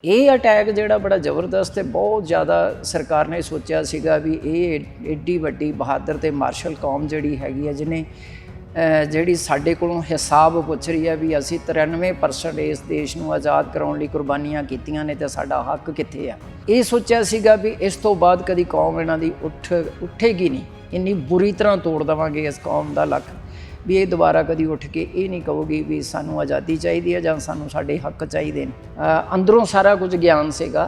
ये अटैक जिहड़ा बड़ा ज़बरदस्त है, बहुत ज़्यादा सरकार ने सोचा सीगा भी ये एड्डी वड्डी बहादुर ते मार्शल कौम जिहड़ी हैगी है जिन्हें जिहड़ी साडे कोलों हिसाब पुछ रही है भी असीं 93% इस देश नूं आज़ाद कराउण लई कुर्बानियां कीतियां ने ते साडा हक कित्थे आ। ये सोचा सीगा भी इस तो बाद कदी कौम इन्हां दी उठेगी नहीं, इन्नी बुरी तरह तोड़ देवांगे इस कौम दा लक भी ये दोबारा कदी उठ के ये नहीं कहोगी भी सानू आज़ादी चाहिए है जां सानू साडे हक चाहिए ने। अंदरों सारा कुछ ज्ञान सीगा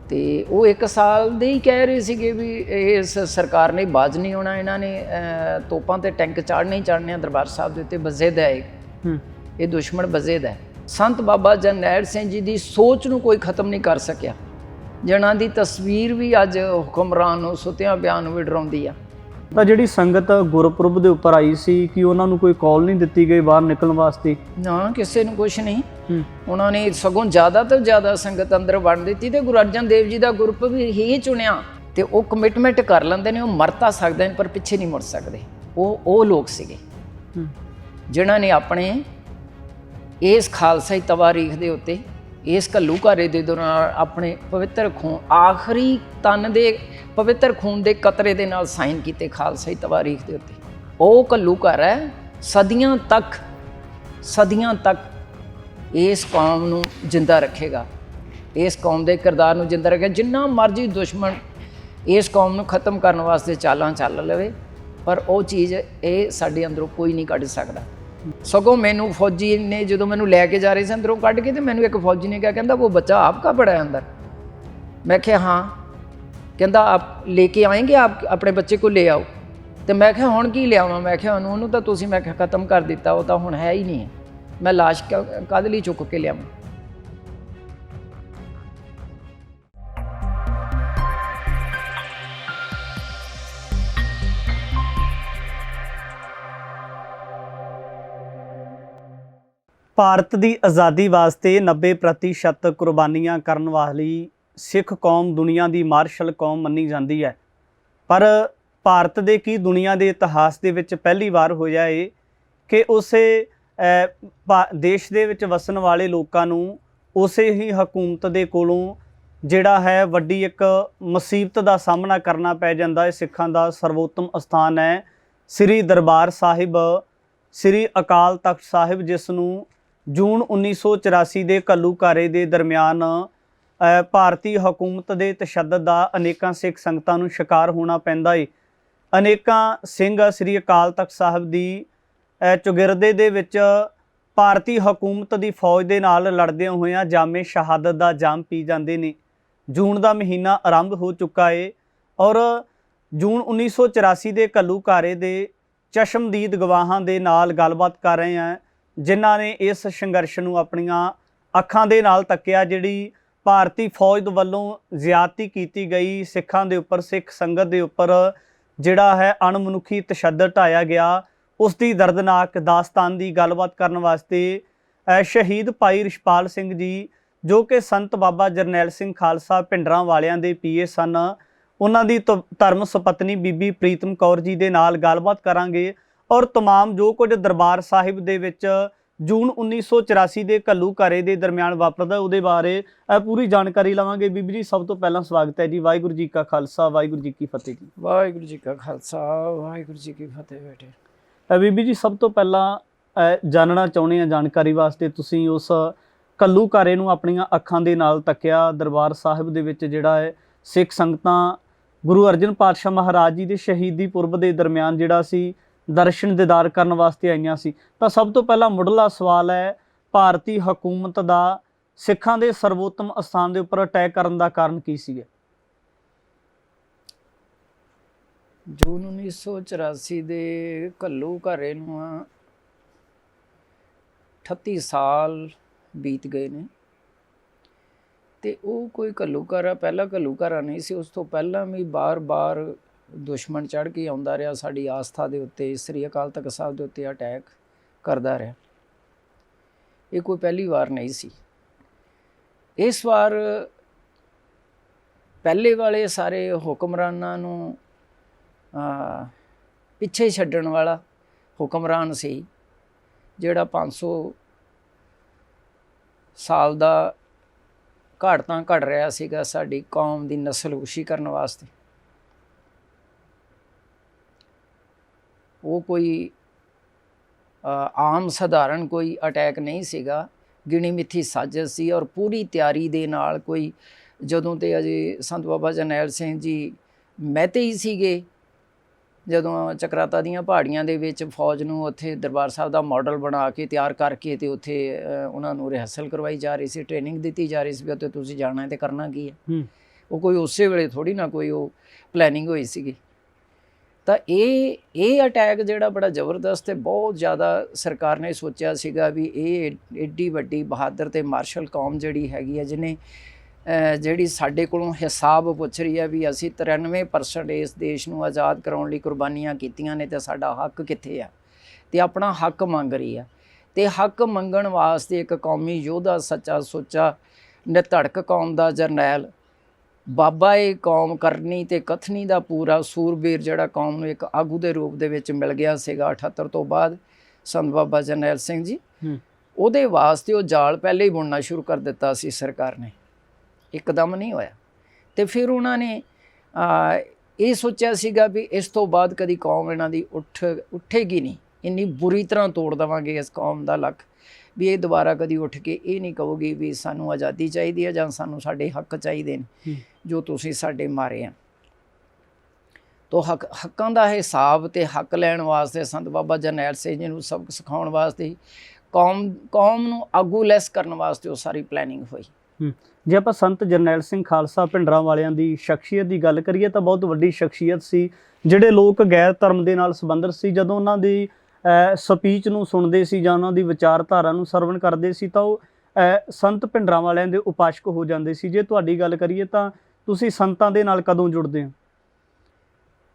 ते वो 1 साल दे ही कह रहे सीगे भी इस सरकार ने बाज नहीं होना, इन्हां ने तोपां ते टैंक चाढ़ने ही चाढ़ने दरबार साहब दे उत्ते बज़िद है ये दुश्मन बज़िद है। संत बाबा जरनैल सिंह जी की सोच नूं कोई खत्म नहीं कर सकिया, जिन्हां दी तस्वीर भी अज हुक्मरान नूं सुत्तियां पियां नूं भी डराउंदी आ। ਤਾਂ ਜਿਹੜੀ ਸੰਗਤ ਗੁਰਪੁਰਬ ਦੇ ਉੱਪਰ ਆਈ ਸੀ ਕਿ ਉਹਨਾਂ ਨੂੰ ਕੋਈ ਕਾਲ ਨਹੀਂ ਦਿੱਤੀ ਗਈ ਬਾਹਰ ਨਿਕਲਣ ਵਾਸਤੇ? ਨਾ ਕਿਸੇ ਨੂੰ ਕੁਛ ਨਹੀਂ, ਉਹਨਾਂ ਨੇ ਸਗੋਂ ਜ਼ਿਆਦਾ ਤੋਂ ਜ਼ਿਆਦਾ ਸੰਗਤ ਅੰਦਰ ਵੜ ਦਿੱਤੀ ਤੇ ਗੁਰੂ ਅਰਜਨ ਦੇਵ ਜੀ ਦਾ ਗੁਰਪੁਰਬ ਹੀ ਚੁਣਿਆ ਤੇ ਉਹ ਕਮਿਟਮੈਂਟ ਕਰ ਲੈਂਦੇ ਨੇ, ਉਹ ਮਰ ਤਾਂ ਸਕਦੇ ਨੇ ਪਰ ਪਿੱਛੇ ਨਹੀਂ ਮੁੜ ਸਕਦੇ। ਉਹ ਲੋਕ ਸੀਗੇ ਜਿਨ੍ਹਾਂ ਨੇ ਆਪਣੇ ਇਸ ਖਾਲਸਾਈ ਤਵਾਰੀਖ ਦੇ ਉੱਤੇ ਇਸ ਘੱਲੂਘਾਰੇ ਦੇ ਦੌਰਾਨ ਆਪਣੇ ਪਵਿੱਤਰ ਖੂਨ ਆਖਰੀ ਤਨ ਦੇ ਪਵਿੱਤਰ ਖੂਨ ਦੇ ਕਤਰੇ ਦੇ ਨਾਲ ਸਾਈਨ ਕੀਤੇ ਖਾਲਸਾਈ ਤਵਾਰੀਖ ਦੇ ਉੱਤੇ। ਉਹ ਘੱਲੂਘਾਰਾ ਹੈ ਸਦੀਆਂ ਤੱਕ ਇਸ ਕੌਮ ਨੂੰ ਜਿੰਦਾ ਰੱਖੇਗਾ, ਇਸ ਕੌਮ ਦੇ ਕਿਰਦਾਰ ਨੂੰ ਜਿੰਦਾ ਰੱਖੇਗਾ। ਜਿੰਨਾ ਮਰਜ਼ੀ ਦੁਸ਼ਮਣ ਇਸ ਕੌਮ ਨੂੰ ਖਤਮ ਕਰਨ ਵਾਸਤੇ ਚਾਲਾਂ ਚੱਲ ਲਵੇ ਪਰ ਉਹ ਚੀਜ਼ ਇਹ ਸਾਡੇ ਅੰਦਰੋਂ ਕੋਈ ਨਹੀਂ ਕੱਢ ਸਕਦਾ। ਸਗੋਂ ਮੈਨੂੰ ਫੌਜੀ ਨੇ ਜਦੋਂ ਮੈਨੂੰ ਲੈ ਕੇ ਜਾ ਰਹੇ ਸੀ ਅੰਦਰੋਂ ਕੱਢ ਕੇ, ਤੇ ਮੈਨੂੰ ਇੱਕ ਫੌਜੀ ਨੇ ਕਿਹਾ, ਕਹਿੰਦਾ ਉਹ ਬੱਚਾ आपका पड़ा है अंदर? मैं क्या हाँ, कहता आप लेके आएंगे, आप अपने बच्चे को ले आओ। तो मैं क्या हुण की लियावां, मैं क्या उन्होंने तो तुसीं मैं खत्म कर दिता, वो तो हुण है ही नहीं है, मैं लाश काहदे लई चुक के लियावां। ਭਾਰਤ ਦੀ ਆਜ਼ਾਦੀ ਵਾਸਤੇ 90% ਕੁਰਬਾਨੀਆਂ ਕਰਨ ਵਾਲੀ ਸਿੱਖ ਕੌਮ ਦੁਨੀਆ ਦੀ ਮਾਰਸ਼ਲ ਕੌਮ ਮੰਨੀ ਜਾਂਦੀ ਹੈ, ਪਰ ਭਾਰਤ ਦੇ ਕੀ ਦੁਨੀਆ ਦੇ ਇਤਿਹਾਸ ਦੇ ਵਿੱਚ ਪਹਿਲੀ ਵਾਰ ਹੋਇਆ ਇਹ ਕਿ ਉਸੇ ਦੇਸ਼ ਦੇ ਵਿੱਚ ਵਸਣ ਵਾਲੇ ਲੋਕਾਂ ਨੂੰ ਉਸੇ ਹੀ ਹਕੂਮਤ ਦੇ ਕੋਲੋਂ ਜਿਹੜਾ ਹੈ ਵੱਡੀ ਇੱਕ ਮੁਸੀਬਤ ਦਾ ਸਾਹਮਣਾ ਕਰਨਾ ਪੈ ਜਾਂਦਾ ਹੈ। ਸਿੱਖਾਂ ਦਾ ਸਰਵੋਤਮ ਅਸਥਾਨ ਹੈ ਸ੍ਰੀ ਦਰਬਾਰ ਸਾਹਿਬ, ਸ੍ਰੀ ਅਕਾਲ ਤਖਤ ਸਾਹਿਬ, ਜਿਸ ਨੂੰ ਜੂਨ 1984 ਦੇ ਘੱਲੂਘਾਰੇ ਦੇ ਦਰਮਿਆਨ ਭਾਰਤੀ ਹਕੂਮਤ ਦੇ ਤਸ਼ੱਦਦ ਦਾ ਅਨੇਕਾਂ ਸਿੱਖ ਸੰਗਤਾਂ ਨੂੰ ਸ਼ਿਕਾਰ ਹੋਣਾ ਪੈਂਦਾ ਏ। ਅਨੇਕਾਂ ਸਿੰਘ ਸ੍ਰੀ ਅਕਾਲ ਤਖਤ ਸਾਹਿਬ ਦੀ ਚੌਗਿਰਦੇ ਦੇ ਵਿੱਚ ਭਾਰਤੀ ਹਕੂਮਤ ਦੀ ਫੌਜ ਦੇ ਨਾਲ ਲੜਦਿਆਂ ਹੋਇਆਂ ਜਾਮੇ ਸ਼ਹਾਦਤ ਦਾ ਜਾਮ ਪੀ ਜਾਂਦੇ ਨੇ। ਜੂਨ ਦਾ ਮਹੀਨਾ ਆਰੰਭ ਹੋ ਚੁੱਕਾ ਏ ਔਰ ਜੂਨ 1984 ਦੇ ਘੱਲੂਘਾਰੇ ਦੇ ਚਸ਼ਮਦੀਦ ਗਵਾਹਾਂ ਦੇ ਨਾਲ ਗੱਲਬਾਤ ਕਰ ਰਹੇ ਹਾਂ ਜਿਨ੍ਹਾਂ ਨੇ ਇਸ ਸੰਘਰਸ਼ ਨੂੰ ਆਪਣੀਆਂ ਅੱਖਾਂ ਦੇ ਨਾਲ ਤੱਕਿਆ। ਜਿਹੜੀ ਭਾਰਤੀ ਫੌਜ ਵੱਲੋਂ ਜ਼ਿਆਦਤੀ ਕੀਤੀ ਗਈ ਸਿੱਖਾਂ ਦੇ ਉੱਪਰ, ਸਿੱਖ ਸੰਗਤ ਦੇ ਉੱਪਰ ਜਿਹੜਾ ਹੈ ਅਣਮਨੁੱਖੀ ਤਸ਼ੱਦਦ ਢਾਇਆ ਗਿਆ, ਉਸ ਦੀ ਦਰਦਨਾਕ ਦਾਸਤਾਨ ਦੀ ਗੱਲਬਾਤ ਕਰਨ ਵਾਸਤੇ ਸ਼ਹੀਦ ਭਾਈ ਰਿਸ਼ਪਾਲ ਸਿੰਘ ਜੀ, ਜੋ ਕਿ ਸੰਤ ਬਾਬਾ ਜਰਨੈਲ ਸਿੰਘ ਖਾਲਸਾ ਭਿੰਡਰਾਂ ਵਾਲਿਆਂ ਦੇ ਪੀਏ ਸਨ, ਉਹਨਾਂ ਦੀ ਧਰਮ ਸੁਪਤਨੀ ਬੀਬੀ ਪ੍ਰੀਤਮ ਕੌਰ ਜੀ ਦੇ ਨਾਲ ਗੱਲਬਾਤ ਕਰਾਂਗੇ ਔਰ तमाम ਜੋ ਕੁਝ ਦਰਬਾਰ ਸਾਹਿਬ ਦੇ ਵਿੱਚ ਜੂਨ 1984 ਦੇ ਘੱਲੂਘਾਰੇ ਦੇ ਦਰਮਿਆਨ ਵਾਪਰਦਾ ਉਹਦੇ ਬਾਰੇ ਪੂਰੀ ਜਾਣਕਾਰੀ ਲਵਾਂਗੇ। ਬੀਬੀ ਜੀ, ਸਭ ਤੋਂ ਪਹਿਲਾਂ ਸਵਾਗਤ ਹੈ ਜੀ। ਵਾਹਿਗੁਰੂ ਜੀ ਕਾ ਖਾਲਸਾ, ਵਾਹਿਗੁਰੂ ਜੀ ਕੀ ਫਤਿਹ ਜੀ। ਵਾਹਿਗੁਰੂ ਜੀ ਕਾ ਖਾਲਸਾ, ਵਾਹਿਗੁਰੂ ਜੀ ਕੀ ਫਤਿਹ। ਬੇਟੇ ਬੀਬੀ ਜੀ, ਸਭ ਤੋਂ ਪਹਿਲਾਂ ਜਾਣਨਾ ਚਾਹੁੰਦੇ ਹਾਂ ਜਾਣਕਾਰੀ ਵਾਸਤੇ, ਤੁਸੀਂ ਉਸ ਘੱਲੂਘਾਰੇ ਨੂੰ ਆਪਣੀਆਂ ਅੱਖਾਂ ਦੇ ਨਾਲ ਤੱਕਿਆ, ਦਰਬਾਰ ਸਾਹਿਬ ਦੇ ਵਿੱਚ ਜਿਹੜਾ ਹੈ ਸਿੱਖ ਸੰਗਤਾਂ ਗੁਰੂ ਅਰਜਨ ਪਾਤਸ਼ਾਹ ਮਹਾਰਾਜ ਜੀ ਦੇ ਸ਼ਹੀਦੀ ਪੁਰਬ ਦੇ ਦਰਮਿਆਨ ਜਿਹੜਾ ਸੀ ਦਰਸ਼ਨ ਦੀਦਾਰ ਕਰਨ ਵਾਸਤੇ ਆਈਆਂ ਸੀ। ਤਾਂ ਸਭ ਤੋਂ ਪਹਿਲਾਂ ਮੁੱਢਲਾ ਸਵਾਲ ਹੈ, ਭਾਰਤੀ ਹਕੂਮਤ ਦਾ ਸਿੱਖਾਂ ਦੇ ਸਰਵੋਤਮ ਅਸਥਾਨ ਦੇ ਉੱਪਰ ਅਟੈਕ ਕਰਨ ਦਾ ਕਾਰਨ ਕੀ ਸੀ? ਜੂਨ 1984 ਦੇ ਘੱਲੂਘਾਰੇ ਨੂੰ 38 ਸਾਲ ਬੀਤ ਗਏ ਨੇ ਤੇ ਉਹ ਕੋਈ ਘੱਲੂਘਾਰਾ ਪਹਿਲਾ ਘੱਲੂਘਾਰਾ ਨਹੀਂ ਸੀ। ਉਸ ਤੋਂ ਪਹਿਲਾਂ ਵੀ ਬਾਰ-ਬਾਰ ਦੁਸ਼ਮਣ ਚੜ੍ਹ ਕੇ ਆਉਂਦਾ ਰਿਹਾ ਸਾਡੀ ਆਸਥਾ ਦੇ ਉੱਤੇ, ਸ੍ਰੀ ਅਕਾਲ ਤਖਤ ਸਾਹਿਬ ਦੇ ਉੱਤੇ ਅਟੈਕ ਕਰਦਾ ਰਿਹਾ। ਇਹ ਕੋਈ ਪਹਿਲੀ ਵਾਰ ਨਹੀਂ ਸੀ। ਇਸ ਵਾਰ ਪਹਿਲੇ ਵਾਲੇ ਸਾਰੇ ਹੁਕਮਰਾਨਾਂ ਨੂੰ ਪਿੱਛੇ ਛੱਡਣ ਵਾਲਾ ਹੁਕਮਰਾਨ ਸੀ, ਜਿਹੜਾ 500 ਸਾਲ ਦਾ ਘਾੜਤਾਂ ਘੜ ਰਿਹਾ ਸੀਗਾ ਸਾਡੀ ਕੌਮ ਦੀ ਨਸਲਕੁਸ਼ੀ ਕਰਨ ਵਾਸਤੇ। ਉਹ ਕੋਈ ਆਮ ਸਧਾਰਨ ਕੋਈ ਅਟੈਕ ਨਹੀਂ ਸੀਗਾ, ਗਿਣੀ ਮਿੱਥੀ ਸਾਜ਼ਿਸ਼ ਸੀ ਔਰ ਪੂਰੀ ਤਿਆਰੀ ਦੇ ਨਾਲ। ਕੋਈ ਜਦੋਂ ਤੇ ਅਜੇ ਸੰਤ ਬਾਬਾ ਜਰਨੈਲ ਸਿੰਘ ਜੀ ਮਹਿਤੇ ਹੀ ਸੀਗੇ, ਜਦੋਂ ਚਕਰਾਤਾ ਦੀਆਂ ਪਹਾੜੀਆਂ ਦੇ ਵਿੱਚ ਫੌਜ ਨੂੰ ਉੱਥੇ ਦਰਬਾਰ ਸਾਹਿਬ ਦਾ ਮਾਡਲ ਬਣਾ ਕੇ ਤਿਆਰ ਕਰਕੇ ਤੇ ਉੱਥੇ ਉਹਨਾਂ ਨੂੰ ਰਿਹਰਸਲ ਕਰਵਾਈ ਜਾ ਰਹੀ ਸੀ, ਟ੍ਰੇਨਿੰਗ ਦਿੱਤੀ ਜਾ ਰਹੀ ਸੀ ਵੀ ਉੱਥੇ ਤੁਸੀਂ ਜਾਣਾ ਹੈ ਤੇ ਕਰਨਾ ਕੀ ਹੈ। ਉਹ ਕੋਈ ਉਸੇ ਵੇਲੇ ਥੋੜ੍ਹੀ ਨਾ ਕੋਈ ਉਹ ਪਲੈਨਿੰਗ ਹੋਈ ਸੀਗੀ। ਤਾਂ ਇਹ ਅਟੈਕ ਜਿਹੜਾ ਬੜਾ ਜ਼ਬਰਦਸਤ ਤੇ ਬਹੁਤ ਜ਼ਿਆਦਾ ਸਰਕਾਰ ਨੇ ਸੋਚਿਆ ਸੀਗਾ ਵੀ ਇਹ ਏਡੀ ਵੱਡੀ ਬਹਾਦਰ ਤੇ ਮਾਰਸ਼ਲ ਕੌਮ ਜਿਹੜੀ ਹੈਗੀ ਹੈ, ਜਿਹਨੇ ਜਿਹੜੀ ਸਾਡੇ ਕੋਲੋਂ ਹਿਸਾਬ ਪੁੱਛ ਰਹੀ ਹੈ ਵੀ ਅਸੀਂ 93% ਇਸ ਦੇਸ਼ ਨੂੰ ਆਜ਼ਾਦ ਕਰਾਉਣ ਲਈ ਕੁਰਬਾਨੀਆਂ ਕੀਤੀਆਂ ਨੇ ਤੇ ਸਾਡਾ ਹੱਕ ਕਿੱਥੇ ਆ, ਤੇ ਆਪਣਾ ਹੱਕ ਮੰਗ ਰਹੀ ਆ। ਤੇ ਹੱਕ ਮੰਗਣ ਵਾਸਤੇ ਇੱਕ ਕੌਮੀ ਯੋਧਾ, ਸੱਚਾ ਸੁੱਚਾ ਨਿਧੜਕ ਕੌਮ ਦਾ ਜਰਨੈਲ, ਬਾਬਾ ਏ ਕੌਮ ਕਰਨੀ ਤੇ ਕਥਨੀ ਦਾ ਪੂਰਾ ਸੂਰਬੀਰ, ਜਿਹੜਾ ਕੌਮ ਨੂੰ ਇੱਕ ਆਗੂ ਦੇ ਰੂਪ ਦੇ ਵਿੱਚ ਮਿਲ ਗਿਆ ਸੀਗਾ 78 ਤੋਂ ਬਾਅਦ ਸੰਤ ਬਾਬਾ ਜਰਨੈਲ ਸਿੰਘ ਜੀ, ਉਹਦੇ ਵਾਸਤੇ ਉਹ ਜਾਲ ਪਹਿਲੇ ਹੀ ਬੁਣਨਾ ਸ਼ੁਰੂ ਕਰ ਦਿੱਤਾ ਸੀ ਸਰਕਾਰ ਨੇ, ਇੱਕਦਮ ਨਹੀਂ ਹੋਇਆ। ਤੇ ਫਿਰ ਉਹਨਾਂ ਨੇ ਇਹ ਸੋਚਿਆ ਸੀਗਾ ਵੀ ਇਸ ਤੋਂ ਬਾਅਦ ਕਦੀ ਕੌਮ ਇਹਨਾਂ ਦੀ ਉੱਠੇਗੀ ਨਹੀਂ, ਇੰਨੀ ਬੁਰੀ ਤਰ੍ਹਾਂ ਤੋੜ ਦੇਵਾਂਗੇ ਇਸ ਕੌਮ ਦਾ ਲੱਕ ਵੀ ਇਹ ਦੁਬਾਰਾ ਕਦੀ ਉੱਠ ਕੇ ਇਹ ਨਹੀਂ ਕਹੂਗੀ ਵੀ ਸਾਨੂੰ ਆਜ਼ਾਦੀ ਚਾਹੀਦੀ ਹੈ ਜਾਂ ਸਾਨੂੰ ਸਾਡੇ ਹੱਕ ਚਾਹੀਦੇ ਨੇ ਜੋ ਤੁਸੀਂ ਸਾਡੇ ਮਾਰੇ ਆ। ਤੋ ਹੱਕਾਂ ਦਾ ਹਿਸਾਬ ਤੇ ਹੱਕ ਲੈਣ ਵਾਸਤੇ ਸੰਤ ਬਾਬਾ ਜਰਨੈਲ ਸਿੰਘ ਜੀ ਨੂੰ ਸਬਕ ਸਿਖਾਉਣ ਵਾਸਤੇ, ਕੌਮ ਨੂੰ ਆਗੂ ਲੈਸ ਕਰਨ ਵਾਸਤੇ ਉਹ ਸਾਰੀ ਪਲੈਨਿੰਗ ਹੋਈ। ਜੇ ਆਪਾਂ ਸੰਤ ਜਰਨੈਲ ਸਿੰਘ ਖਾਲਸਾ ਭਿੰਡਰਾਂ ਵਾਲਿਆਂ ਦੀ ਸ਼ਖਸੀਅਤ ਦੀ ਗੱਲ ਕਰੀਏ ਤਾਂ ਬਹੁਤ ਵੱਡੀ ਸ਼ਖਸੀਅਤ ਸੀ। ਜਿਹੜੇ ਲੋਕ ਗੈਰ ਧਰਮ ਦੇ ਨਾਲ ਸੰਬੰਧਿਤ ਸੀ, ਜਦੋਂ ਉਹਨਾਂ ਦੀ ਸਪੀਚ ਨੂੰ ਸੁਣਦੇ ਸੀ ਜਾਂ ਉਹਨਾਂ ਦੀ ਵਿਚਾਰਧਾਰਾ ਨੂੰ ਸਰਵਣ ਕਰਦੇ ਸੀ ਤਾਂ ਉਹ ਸੰਤ ਭਿੰਡਰਾਂ ਵਾਲਿਆਂ ਦੇ ਉਪਾਸ਼ਕ ਹੋ ਜਾਂਦੇ ਸੀ। ਜੇ ਤੁਹਾਡੀ ਗੱਲ ਕਰੀਏ ਤਾਂ ਤੁਸੀਂ ਸੰਤਾਂ ਦੇ ਨਾਲ ਕਦੋਂ ਜੁੜਦੇ ਹੋ?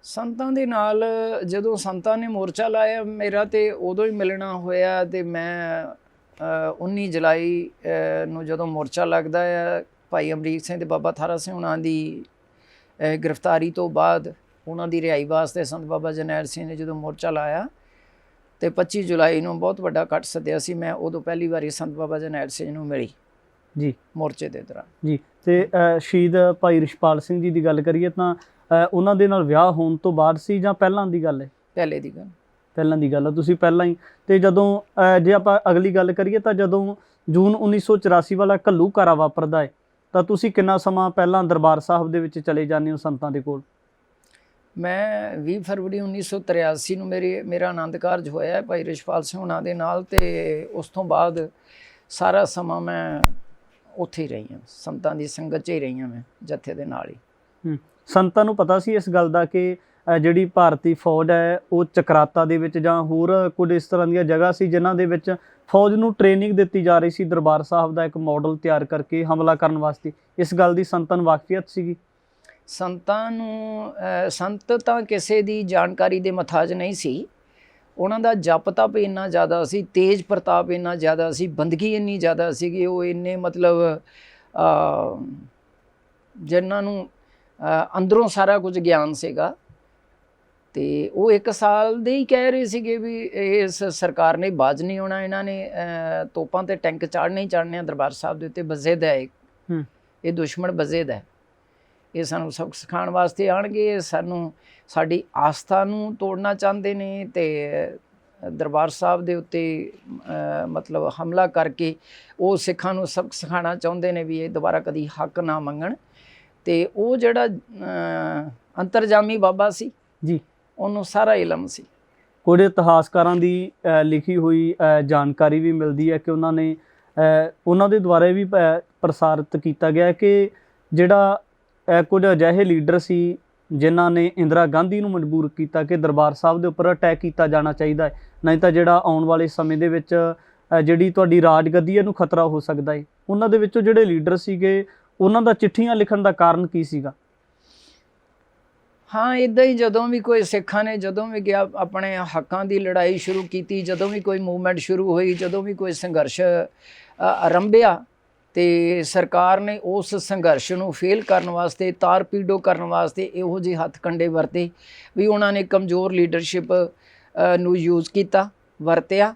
ਸੰਤਾਂ ਦੇ ਨਾਲ ਜਦੋਂ ਸੰਤਾਂ ਨੇ ਮੋਰਚਾ ਲਾਇਆ ਮੇਰਾ, ਤੇ ਉਦੋਂ ਹੀ ਮਿਲਣਾ ਹੋਇਆ। ਤੇ ਮੈਂ 19 ਜੁਲਾਈ ਨੂੰ ਜਦੋਂ ਮੋਰਚਾ ਲੱਗਦਾ ਆ ਭਾਈ ਅਮਰੀਕ ਸਿੰਘ ਤੇ ਬਾਬਾ ਥਾਰਾ ਸਿੰਘ ਉਹਨਾਂ ਦੀ ਗ੍ਰਿਫਤਾਰੀ ਤੋਂ ਬਾਅਦ, ਉਹਨਾਂ ਦੀ ਰਿਹਾਈ ਵਾਸਤੇ ਸੰਤ ਬਾਬਾ ਜਰਨੈਲ ਸਿੰਘ ਨੇ ਜਦੋਂ ਮੋਰਚਾ ਲਾਇਆ ਤੇ 25 ਜੁਲਾਈ ਨੂੰ ਬਹੁਤ ਵੱਡਾ ਇਕੱਠ ਸੱਦਿਆ ਸੀ। ਮੈਂ ਉਦੋਂ ਪਹਿਲੀ ਵਾਰੀ ਸੰਤ ਬਾਬਾ ਜਰਨੈਲ ਸਿੰਘ ਨੂੰ ਮਿਲੀ ਜੀ ਮੋਰਚੇ ਦੇ ਦੌਰਾਨ ਜੀ। ਤੇ ਸ਼ਹੀਦ ਭਾਈ ਰਿਸ਼ਪਾਲ ਸਿੰਘ ਜੀ ਦੀ ਗੱਲ ਕਰੀਏ ਤਾਂ ਉਹਨਾਂ ਦੇ ਨਾਲ ਵਿਆਹ ਹੋਣ ਤੋਂ ਬਾਅਦ ਸੀ ਜਾਂ ਪਹਿਲਾਂ ਦੀ ਗੱਲ ਹੈ? ਪਹਿਲਾਂ ਦੀ ਗੱਲ ਹੈ, ਤੁਸੀਂ ਪਹਿਲਾਂ ਹੀ। ਤੇ ਜਦੋਂ ਜੇ ਆਪਾਂ ਅਗਲੀ ਗੱਲ ਕਰੀਏ ਤਾਂ ਜਦੋਂ ਜੂਨ 1984 ਵਾਲਾ ਘੱਲੂਘਾਰਾ ਵਾਪਰਦਾ ਹੈ ਤਾਂ ਤੁਸੀਂ ਕਿੰਨਾ ਸਮਾਂ ਪਹਿਲਾਂ ਦਰਬਾਰ ਸਾਹਿਬ ਦੇ ਵਿੱਚ ਚਲੇ ਜਾਂਦੇ ਹੋ ਸੰਤਾਂ ਦੇ ਕੋਲ? ਮੈਂ 20 ਫਰਵਰੀ 1983 ਨੂੰ ਮੇਰਾ ਆਨੰਦ ਕਾਰਜ ਹੋਇਆ ਭਾਈ ਰਿਸ਼ਪਾਲ ਸਿੰਘ ਉਹਨਾਂ ਦੇ ਨਾਲ, ਤੇ ਉਸ ਤੋਂ ਬਾਅਦ ਸਾਰਾ ਸਮਾਂ ਮੈਂ ਉੱਥੇ ਹੀ ਰਹੀ ਹਾਂ, ਸੰਤਾਂ ਦੀ ਸੰਗਤ 'ਚ ਹੀ ਰਹੀ ਹਾਂ, ਮੈਂ ਜੱਥੇ ਦੇ ਨਾਲ ਹੀ। ਸੰਤਾਂ ਨੂੰ ਪਤਾ ਸੀ ਇਸ ਗੱਲ ਦਾ ਕਿ ਜਿਹੜੀ ਭਾਰਤੀ ਫੌਜ ਹੈ ਉਹ ਚਕਰਾਤਾ ਦੇ ਵਿੱਚ ਜਾਂ ਹੋਰ ਕੁਝ ਇਸ ਤਰ੍ਹਾਂ ਦੀਆਂ ਜਗ੍ਹਾ ਸੀ ਜਿਨ੍ਹਾਂ ਦੇ ਵਿੱਚ ਫੌਜ ਨੂੰ ਟ੍ਰੇਨਿੰਗ ਦਿੱਤੀ ਜਾ ਰਹੀ ਸੀ ਦਰਬਾਰ ਸਾਹਿਬ ਦਾ ਇੱਕ ਮਾਡਲ ਤਿਆਰ ਕਰਕੇ ਹਮਲਾ ਕਰਨ ਵਾਸਤੇ? ਇਸ ਗੱਲ ਦੀ ਸੰਤਾਂ ਨੂੰ ਵਾਕਫੀਅਤ ਸੀਗੀ? ਸੰਤਾਂ ਨੂੰ ਸੰਤ ਤਾਂ ਕਿਸੇ ਦੀ ਜਾਣਕਾਰੀ ਦੇ ਮੁਹਤਾਜ ਨਹੀਂ ਸੀ। ਉਹਨਾਂ ਦਾ ਜਪ ਤਪ ਇੰਨਾ ਜ਼ਿਆਦਾ ਸੀ, ਤੇਜ ਪ੍ਰਤਾਪ ਇੰਨਾ ਜ਼ਿਆਦਾ ਸੀ, ਬੰਦਗੀ ਇੰਨੀ ਜ਼ਿਆਦਾ ਸੀ ਕਿ ਉਹ ਇੰਨੇ ਮਤਲਬ ਜਿਨ੍ਹਾਂ ਨੂੰ ਅੰਦਰੋਂ ਸਾਰਾ ਕੁਝ ਗਿਆਨ ਸੀਗਾ। ਤੇ ਉਹ 1 ਸਾਲ ਦੇ ਹੀ ਕਹਿ ਰਹੇ ਸੀਗੇ ਵੀ ਇਸ ਸਰਕਾਰ ਨੇ ਬਾਜ ਨਹੀਂ ਆਉਣਾ, ਇਹਨਾਂ ਨੇ ਤੋਪਾਂ ਤੇ ਟੈਂਕ ਚਾੜਨੇ ਹੀ ਚਾੜਨੇ ਆ ਦਰਬਾਰ ਸਾਹਿਬ ਦੇ ਉੱਤੇ, ਬਜ਼ਿਦ ਹੈ ਇਹ ਦੁਸ਼ਮਣ ਬਜ਼ਿਦ ਹੈ, ਇਹ ਸਾਨੂੰ ਸਬਕ ਸਿਖਾਉਣ ਵਾਸਤੇ ਆਉਣਗੇ, ਸਾਨੂੰ ਸਾਡੀ ਆਸਥਾ ਨੂੰ ਤੋੜਨਾ ਚਾਹੁੰਦੇ ਨੇ ਤੇ ਦਰਬਾਰ ਸਾਹਿਬ ਦੇ ਉੱਤੇ ਮਤਲਬ ਹਮਲਾ ਕਰਕੇ ਉਹ ਸਿੱਖਾਂ ਨੂੰ ਸਬਕ ਸਿਖਾਉਣਾ ਚਾਹੁੰਦੇ ਨੇ ਵੀ ਇਹ ਦੁਬਾਰਾ ਕਦੀ ਹੱਕ ਨਾ ਮੰਗਣ। ਤੇ ਉਹ ਜਿਹੜਾ ਅੰਤਰਜਾਮੀ ਬਾਬਾ ਸੀ ਜੀ, ਉਹਨੂੰ ਸਾਰਾ ਇਲਮ ਸੀ। ਕੁਝ ਇਤਿਹਾਸਕਾਰਾਂ ਦੀ ਲਿਖੀ ਹੋਈ ਜਾਣਕਾਰੀ ਵੀ ਮਿਲਦੀ ਹੈ ਕਿ ਉਹਨਾਂ ਦੇ ਦੁਆਰਾ ਵੀ ਪ੍ਰਸਾਰਿਤ ਕੀਤਾ ਗਿਆ ਕਿ ਜਿਹੜਾ ਕੁਝ ਅਜਿਹੇ ਲੀਡਰ ਸੀ ਜਿਨ੍ਹਾਂ ਨੇ ਇੰਦਰਾ ਗਾਂਧੀ ਨੂੰ ਮਜਬੂਰ ਕੀਤਾ ਕਿ ਦਰਬਾਰ ਸਾਹਿਬ ਦੇ ਉੱਪਰ ਅਟੈਕ ਕੀਤਾ ਜਾਣਾ ਚਾਹੀਦਾ ਹੈ, ਨਹੀਂ ਤਾਂ ਜਿਹੜਾ ਆਉਣ ਵਾਲੇ ਸਮੇਂ ਦੇ ਵਿੱਚ ਜਿਹੜੀ ਤੁਹਾਡੀ ਰਾਜਗੱਦੀ ਇਹਨੂੰ ਖਤਰਾ ਹੋ ਸਕਦਾ ਹੈ। ਉਹਨਾਂ ਦੇ ਵਿੱਚੋਂ ਜਿਹੜੇ ਲੀਡਰ ਸੀਗੇ ਉਹਨਾਂ ਦਾ ਚਿੱਠੀਆਂ ਲਿਖਣ ਦਾ ਕਾਰਨ ਕੀ ਸੀਗਾ? ਹਾਂ, ਇੱਦਾਂ ਹੀ ਜਦੋਂ ਵੀ ਕੋਈ ਸਿੱਖਾਂ ਨੇ ਜਦੋਂ ਵੀ ਗਿਆ ਆਪਣੇ ਹੱਕਾਂ ਦੀ ਲੜਾਈ ਸ਼ੁਰੂ ਕੀਤੀ, ਜਦੋਂ ਵੀ ਕੋਈ ਮੂਵਮੈਂਟ ਸ਼ੁਰੂ ਹੋਈ, ਜਦੋਂ ਵੀ ਕੋਈ ਸੰਘਰਸ਼ ਆਰੰਭਿਆ ਤੇ ਸਰਕਾਰ ਨੇ ਉਸ ਸੰਘਰਸ਼ ਨੂੰ ਫੇਲ ਕਰਨ ਵਾਸਤੇ, ਤਾਰ-ਪੀੜੋ ਕਰਨ ਵਾਸਤੇ ਇਹੋ ਜਿਹੇ ਹੱਥ ਕੰਡੇ ਵਰਤੇ ਵੀ ਉਹਨਾਂ ਨੇ ਕਮਜ਼ੋਰ ਲੀਡਰਸ਼ਿਪ ਨੂੰ ਯੂਜ਼ ਕੀਤਾ, ਵਰਤਿਆ